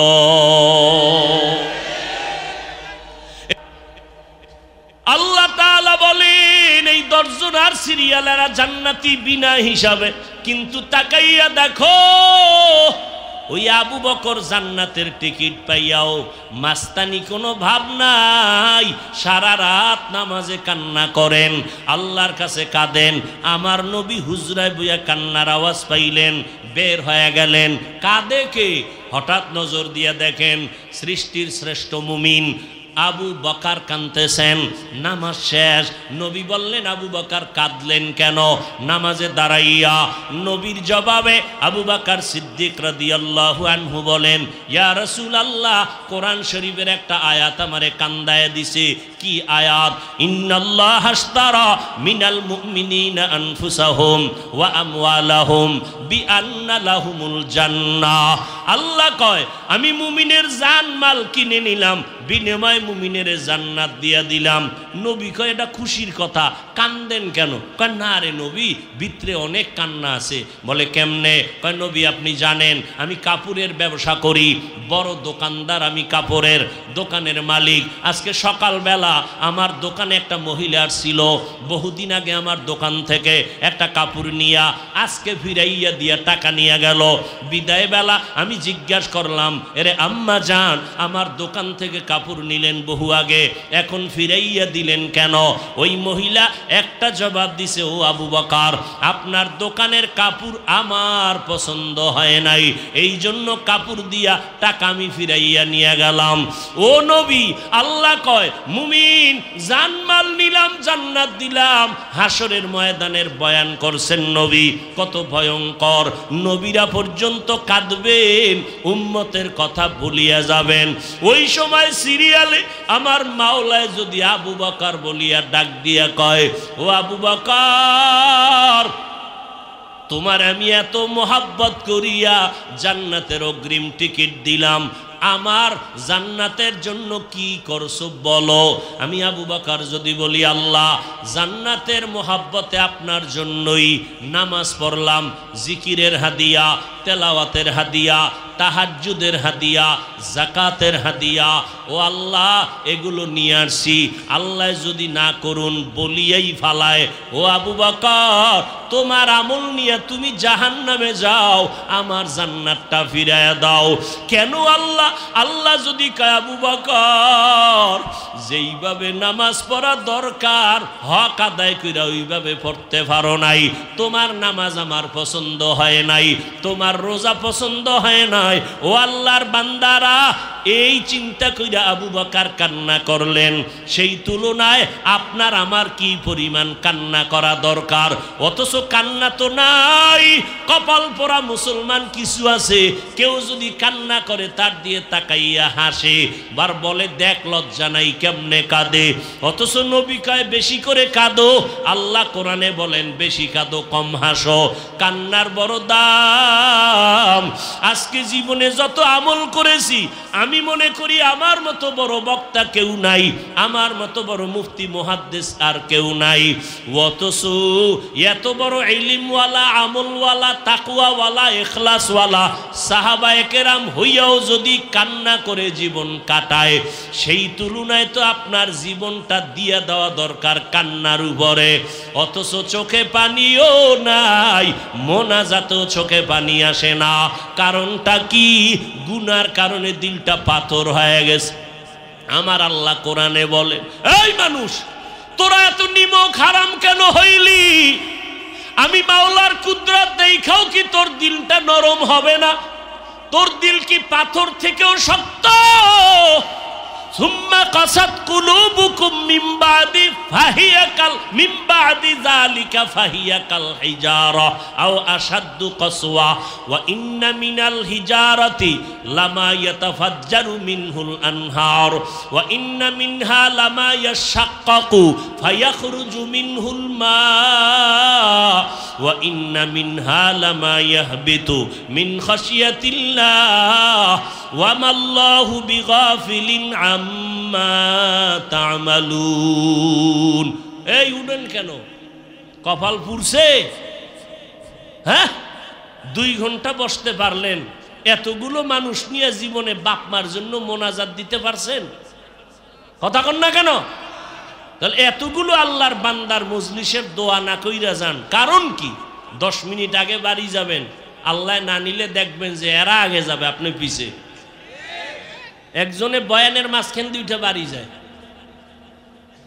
আল্লাহ তাআলা বলেন এই 10 জনের সিরিয়ালেরা জান্নাতি বিনা হিসাবে কিন্তু তাকাইয়া দেখো ওই আবু বকর জান্নাতের টিকিট পাইয়াও মাস্তানি কোনো ভাব নাই সারা রাত নামাজে কান্না করেন আল্লাহর কাছে কাঁদেন আমার নবী হুজরায় বইয়া কান্নার আওয়াজ পাইলেন বের হয়ে গেলেন কাঁদে কে হঠাৎ নজর দিয়া দেখেন সৃষ্টির শ্রেষ্ঠ মুমিন আবু বকর কাঁদতেছেন নামাজ শেষ নবী বললেন আবু বকর কাঁদলেন কেন নামাজে দাঁড়াইয়া নবীর জবাবে আবু বকর সিদ্দিক রাদিয়াল্লাহু আনহু বলেন ইয়া রাসূলুল্লাহ কোরআন শরীফের একটা আয়াত আমারে কান্দায় দিছে কি আয়াত ইন্নাল্লাহ আশতারা মিনাল মুমিনিনা আনফুসাহুম ওয়া আমওয়ালাহুম বিআন্না লাহুমুল জান্নাহ আল্লাহ কয় আমি মুমিনের জান মাল কিনে নিলাম বিনিময়ে মুমিনের জান্নাত দিয়া দিলাম নবী কয় এটা খুশির কথা কান্দেন কেন কয় না রে নবী ভিতরে অনেক কান্না আছে বলে কেমনে কয় নবী আপনি জানেন আমি কাপড়ের ব্যবসা করি বড় দোকানদার আমি কাপড়ের দোকানের মালিক আজকে সকালবেলা আমার দোকানে একটা মহিলা ছিল বহুদিন আগে আমার দোকান থেকে একটা কাপড় নিয়া আজকে ফিরাইয়া দিয়া টাকা নিয়ে গেল বিদায় বেলা আমি জিজ্ঞাসা করলাম এরে আম্মা জান আমার দোকান থেকে কাপড় নিলেন বহু আগে এখন ফিরাইয়া দিলেন কেন ওই মহিলা একটা জবাব দিছে ও আবু বকর আপনার দোকানের কাপড় আমার পছন্দ হয় নাই এই জন্য কাপড় দিয়া টাকা আমি ফিরাইয়া নিয়ে গেলাম ও নবী আল্লাহ কয় মুমিন জানমাল নিলাম জান্নাত দিলাম হাসরের ময়দানের বয়ান করছেন নবী কত ভয়ঙ্কর নবীরা পর্যন্ত কাঁদবেন উম্মতের কথা ভুলিয়া যাবেন ওই সময় সিরিয়ালে আমার মাওলায় যদি আবু বকর বলিয়া ডাক দিয়া কয় ও আবু বকর তোমার আমি এত মোহাব্বত করিয়া জান্নাতের অগ্রিম টিকিট দিলাম আমার জান্নাতের জন্য কি করছো বলো আমি আবু বকর যদি বলি আল্লাহ জান্নাতের মোহাব্বতে আপনার জন্যই নামাজ পড়লাম জিকিরের হাদিয়া তেলাওয়াতের হাদিয়া তাহাজ্জুদের হাদিয়া যাকাতের হাদিয়া ও আল্লাহ এগুলো নিয়ে আসছি আল্লাহ যদি না করুন বলিয়াই ফালায় ও আবু বকর তোমার আমল নিয়ে তুমি জাহান্নামে যাও আমার জান্নাতটা ফিরায়া দাও কেন আল্লাহ যদি কয় আবু বকর যেইভাবে নামাজ পড়া দরকার হক আদায় কইরা ওইভাবে পড়তে পারো নাই তোমার নামাজ আমার পছন্দ হয় নাই তোমার রোজা পছন্দ হয় নাই ও আল্লাহর বান্দারা এই চিন্তা কইরা আবু বকর কান্না করলেন সেই তুলনায় আপনার আমার কি পরিমাণ কান্না করা দরকার অথচ কান্না তো নাই কপাল পোড়া মুসলমান কিছু আছে কেউ যদি কান্না করে তার দিয়ে তাকাইয়া হাসে বার বলে দেখ লজ্জা নাই কেমনে কাঁদে অথচ নবী কয় বেশি করে কাঁদো আল্লাহ কোরআনে বলেন বেশি কাঁদো কম হাসো কান্নার বড় দাম আজকে জীবনে যত আমল করেছি আমি মনে করি আমার মতো বড় বক্তা কেউ নাই আমার মতো বড় মুফতি মুহাদ্দিস আর কেউ নাই অথচ এত বড় ইলমওয়ালা আমলওয়ালা তাকওয়াওয়ালা ইখলাসওয়ালা সাহাবায়ে কেরাম হইয়াও যদি কান্না করে জীবন কাটায় সেই তুলনায় তো আপনার জীবনটা দিয়া দেওয়া দরকার কান্নার উপরে অথচ চোখে পানিও নাই মোনাজাতেও চোখে পানি আসে না কারণটা কি গুনার কারণে দিলটা পাথর হয়ে গেছে আমার আল্লাহ কোরআনে বলেন এই মানুষ তোরা এত নিমক হারাম কেন হইলি আমি মাওলার কুদরত দেখাও কি তোর দিলটা নরম হবে না তোর দিল কি পাথর থেকেও শক্ত সুম্মা কাসাত কুলুবুকুম মিন বাদি যালিকা ফাহিয়া কাল হিজারা আও আশাদ্দু কাসওয়া ওয়া ইন্না মিনাল হিজারাতি লামা ইয়াতাফাজ্জারু মিনহুল আনহার ওয়া ইন্না মিনহা লামা ইয়াশাক্কাকু ফায়াখরুজু মিনহুল মা ওয়া ইন্না মিনহা লামা ইয়াহবিতু মিন খাশিয়াতিল্লাহ ওয়া মাল্লাহু বিগাফিলিন আম্মা তা'মালুন। এই উঠেন কেন, কপাল পুড়ছে? হ্যাঁ, 2 ঘন্টা বসতে পারলেন, এতগুলো মানুষ নিয়ে জীবনে বাপ মার জন্য মোনাজাত দিতে পারছেন? কথা কন না কেন? তাহলে এতগুলো আল্লাহর বান্দার মজলিসের দোয়া না কইরা যান, কারণ কি? 10 মিনিট আগে বাড়ি যাবেন, আল্লাহ না নিলে দেখবেন যে এরা আগে যাবে, আপনি পিছে। একজনে বয়ানের মাঝখান দিয়ে উঠে বাড়ি যায়,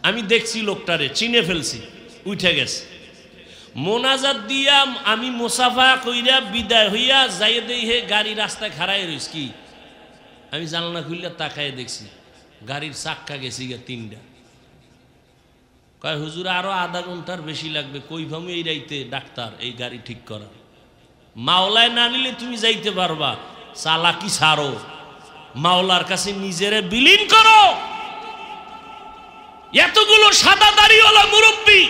আমি দেখছি লোকটারে, চিনে ফেলছি, উঠে গেছে। মোনাজাত দিয়া আমি মুসাফা কইরা বিদায় হইয়া যাই দেখে গাড়ি রাস্তায় খাড়াই রইস। কি আমি জানলা খুললে তাকায় দেখছি গাড়ির চাক্কা গেছি গা 3টা। কয় হুজুর আরো আধা ঘন্টার বেশি লাগবে। কই ভাবু এই রাইতে ডাক্তার এই গাড়ি ঠিক করা? মাওলায় না নিলে তুমি যাইতে পারবা, চালাকি ছাড়ো, মাওলার কাছে নিজেরে বিলীন করো। এতগুলো সাদা দাড়িওয়ালা মুরব্বী,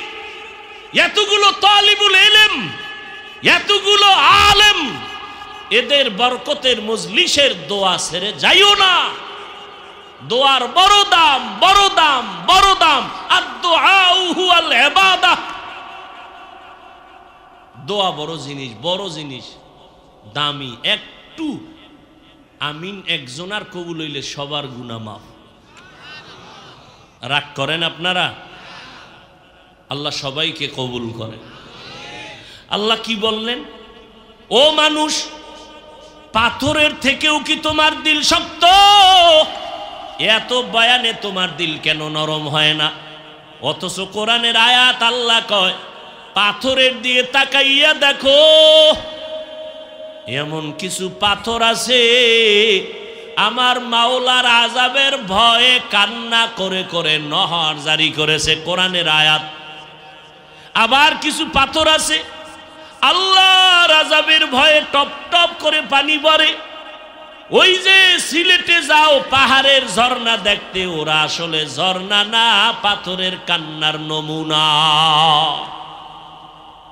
এতগুলো তালিবুল ইলম, এতগুলো আলেম, এদের বরকতের মজলিসের দোয়া ছেড়ে যাইও না। দোয়ার বড় দাম, বড় দাম, বড় দাম। আদ-দুআউ হুয়াল ইবাদাহ। দোয়া বড় জিনিস, বড় জিনিস, দামি। একটু আমিন একজনার কবুল হইলে সবার গুনাহ মাফ। রাগ করেন আপনারা? আল্লাহ সবাইকে কবুল করেন। আল্লাহ কি বললেন? ও মানুষ, পাথরের থেকেও কি তোমার দিল শক্ত? এত বয়ানে তোমার দিল কেন নরম হয় না? অথচ কোরআনের আয়াত আল্লাহ কয় পাথরের দিকে তাকাইয়া দেখো, এমন কিছু পাথর আছে আমার মাওলার আযাবের ভয়ে কান্না করে করে নহর জারি করেছে, কোরআনের আয়াত। আবার কিছু পাথর আছে আল্লাহর আযাবের ভয়ে টপ টপ করে পানি পড়ে। ওই যে সিলেটে যাও পাহাড়ের ঝর্ণা দেখতে, ওরা আসলে ঝর্ণা না, পাথরের কান্নার নমুনা।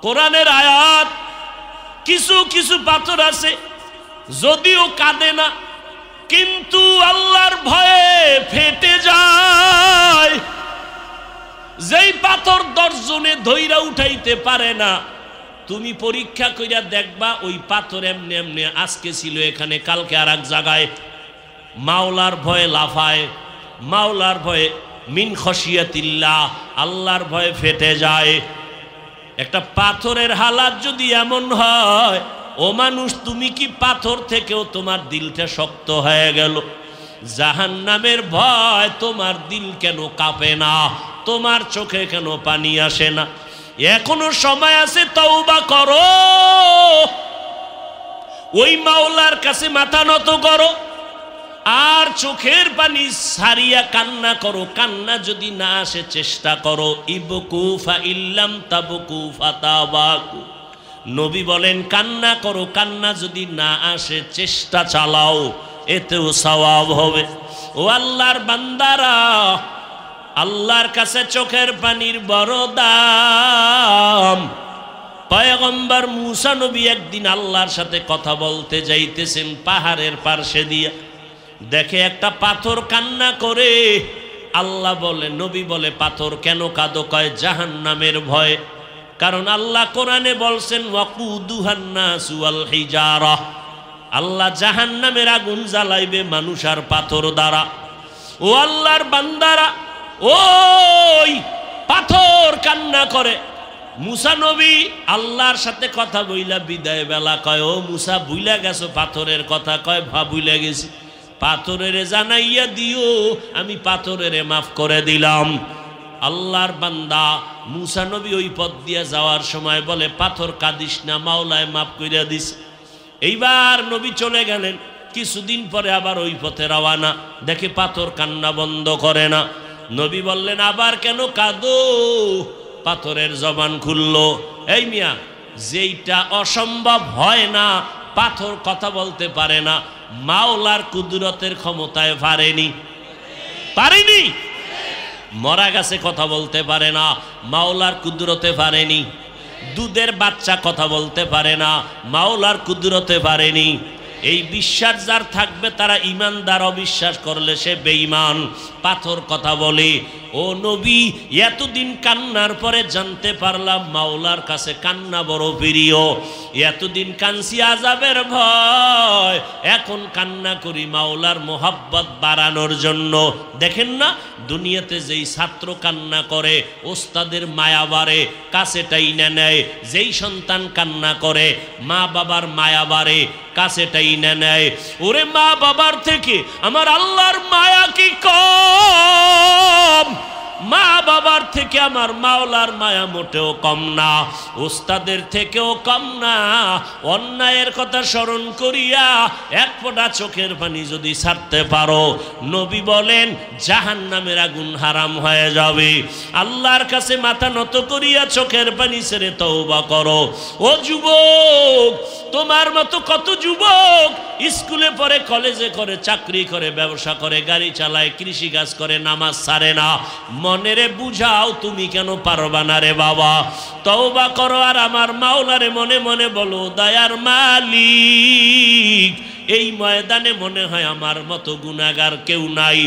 কোরআনের আয়াত। কিছু কিছু পাথর আছে যদিও কাঁদে না, কিন্তু আল্লাহর ভয়ে ফেটে যায়। যেই পাথর 10 জনে ধইরা উঠাইতে পারে না, তুমি পরীক্ষা কইরা দেখবা ওই পাথর এমনি এমনি আজকে ছিল এখানে, কালকে আর এক জায়গায়। মাওলার ভয়ে লাফায়, মাওলার ভয়ে মিন খশিয়াতিল্লাহ, আল্লাহর ভয়ে ফেটে যায়। একটা পাথরের হালাত যদি এমন হয়, ও মানুষ তুমি কি পাথর থেকেও তোমার দিলটা শক্ত হয়ে গেল? জাহান্নামের ভয় তোমার দিল কেন কাঁপে না? তোমার চোখে কেন পানি আসে না? এখনো সময় আছে, তওবা করো, ওই মাওলার কাছে মাথা নত করো, আর চোখের পানি সারিয়া কান্না করো। কান্না যদি না আসে চেষ্টা করো, ইবকু ফা ইল্লাম তাবকু ফাতাবাকু। নবী বলেন কান্না করো, কান্না যদি না আসে চেষ্টা চালাও, এতেও সওয়াব হবে। ও আল্লাহর বান্দারা, আল্লাহর কাছে চোখের পানির বড় দাম। পয়গম্বর মুসা নবী একদিন আল্লাহর সাথে কথা বলতে যাইতেছেন, পাহাড়ের পার্শ্বে দিয়া দেখে একটা পাথর কান্না করে। আল্লাহ বলে, নবী বলে পাথর কেন কাঁদো? কয় জাহান্নামের ভয়। কারণ আল্লাহ কোরআনে বলছেন ওয়াকুদুহান নাসু ওয়াল হিজারা, আল্লাহ জাহান্নামের আগুন জ্বালাইবে মানুষ আর পাথর দ্বারা। ও আল্লাহর বান্দারা, ওই পাথর কান্না করে। মুসা নবী আল্লাহর সাথে কথা বইলা বিদায় বেলা কয়, ও মুসা বুইলা গেছো পাথরের কথা? কয় ভুইলা গেছি। পাথরের জানাইয়া দিও আমি পাথরের মাফ করে দিলাম। আল্লাহর বান্দা মুসা নবী ওই পথ দিয়ে যাওয়ার সময় বলে, পাথর কাঁদিস না, মাওলায় মাফ কইরা দিস। এইবার নবী চলে গেলেন, কিছুদিন পরে আবার ওই পথে রওয়ানা, দেখে পাথর কান্না বন্ধ করে না। নবী বললেন, আবার কেন কাঁদো? পাথরের জবান খুলল। এই মিয়া, যেইটা অসম্ভব হয় না, পাথর কথা বলতে পারে না, মাওলার কুদরতের ক্ষমতায় পারেনি। মরা গাছে কথা বলতে পারে না, মাওলার কুদরতে পারেনি। দুধের বাচ্চা কথা বলতে পারে না, মাওলার কুদরতে পারেনি। এই বিশ্বাস যার থাকবে তারা ঈমানদার, অবিশ্বাস করলে সে বেঈমান। পাথর কথা বলে। ও নবী, এতদিন কান্নার পরে জানতে পারলাম মাওলার কাছে কান্না বড় প্রিয়। এতদিন কানসি আযাবের ভয়, এখন কান্না করি মাওলার মোহাব্বত বাড়ানোর জন্য। দেখেন না, দুনিয়াতে যেই ছাত্র কান্না করে ওস্তাদের মায়া বাড়ে, কাছে টাইনা নেয়। যেই সন্তান কান্না করে মা বাবার মায়া বাড়ে, কাছে টাইনা নেয়। ওরে, মা বাবার থেকে আমার আল্লাহর মায়া কি কম? মা বাবার থেকে আমার মাওলার মায়া মোটেও কম না, ওস্তাদের থেকেও কম না। অন্যায়ের কথা স্মরণ করিয়া এক ফোঁটা চোখের পানি যদি ছাড়তে পারো, নবী বলেন জাহান্নামের আগুন হারাম হয়ে যাবে। আল্লাহর কাছে মাথা নত করিয়া চোখের পানি ছেড়ে তওবা করো। ও যুবক, তোমার মতো কত যুবক স্কুলে পড়ে, কলেজে করে, চাকরি করে, ব্যবসা করে, গাড়ি চালায়, কৃষি কাজ করে, নামাজ ছাড়ে না। মনেরে বুঝাও তুমি কেন পারবা না রে বাবা? তওবা করো আর আমার মাওলারে মনে মনে বলো, দয়ার মালিক, এই ময়দানে মনে হয় আমার মতো গুনাহগার কেউ নাই।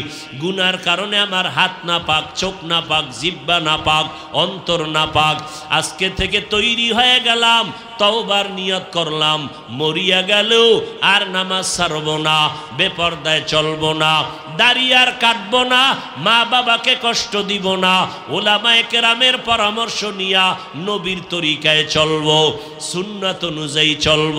গুনার কারণে আমার হাত না পাক, চোখ না পাক, জিহ্বা না পাক, অন্তর না পাক। আজকে থেকে তৈরি হয়ে গেলাম, তওবার নিয়ত করলাম, মরিয়া গেলেও আর নামাজ ছাড়ব না, বেপরদায় চলব না, দাড়ি আর কাটব না, মা বাবাকে কষ্ট দিব না, উলামায়ে কেরামের পরামর্শ নিয়া নবীর তরিকায় চলব, সুন্নাত অনুযায়ী চলব।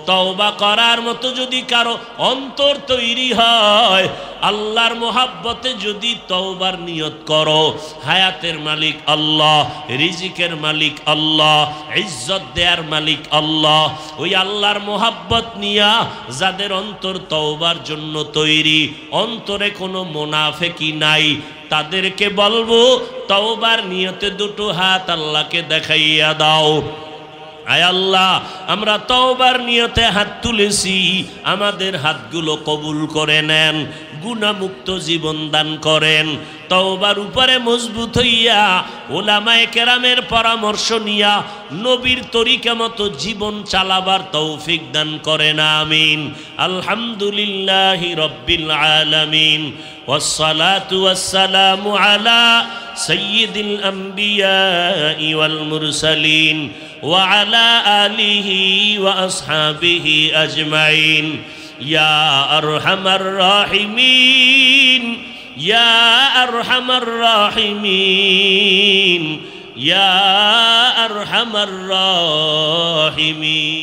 তওবা করার মতো যদি কারো অন্তর তৈরি হয়, আল্লাহর মোহাব্বতে যদি তওবার নিয়ত করো, হায়াতের মালিক আল্লাহ, রিজিকের মালিক আল্লাহ, ইজ্জত দেয়ার মালিক আল্লাহ, ওই আল্লাহর মোহাব্বত নিয়া যাদের অন্তর তওবার জন্য তৈরি, অন্তরে কোনো মুনাফিকি নাই, তাদেরকে বলবো তওবার নিয়তে দুটো হাত আল্লাহকে দেখাইয়া দাও। আয় আল্লাহ, আমরা তওবার নিয়তে হাত তুলেছি, আমাদের হাতগুলো কবুল করে নেন, গুনাহমুক্ত জীবন দান করেন। তওবার উপরে মজবুত হইয়া উলামায়ে কেরামের পরামর্শ নিয়া নবীর তরিকা মতো জীবন চালাবার তৌফিক দান করেন, আমিন। আলহামদুলিল্লাহি রাব্বিল আলামিন, ওয়াসসালাতু ওয়াসসালামু আলা সাইয়্যিদিল আমবিয়াই ওয়াল মুরসালিন ওয়া আলা আলিহি ওয়া আসহাবিহি আজমাইন। ইয়া আরহামার রাহিমিন, ইয়া আরহামার রাহিমিন, ইয়া আরহামার রাহিমিন।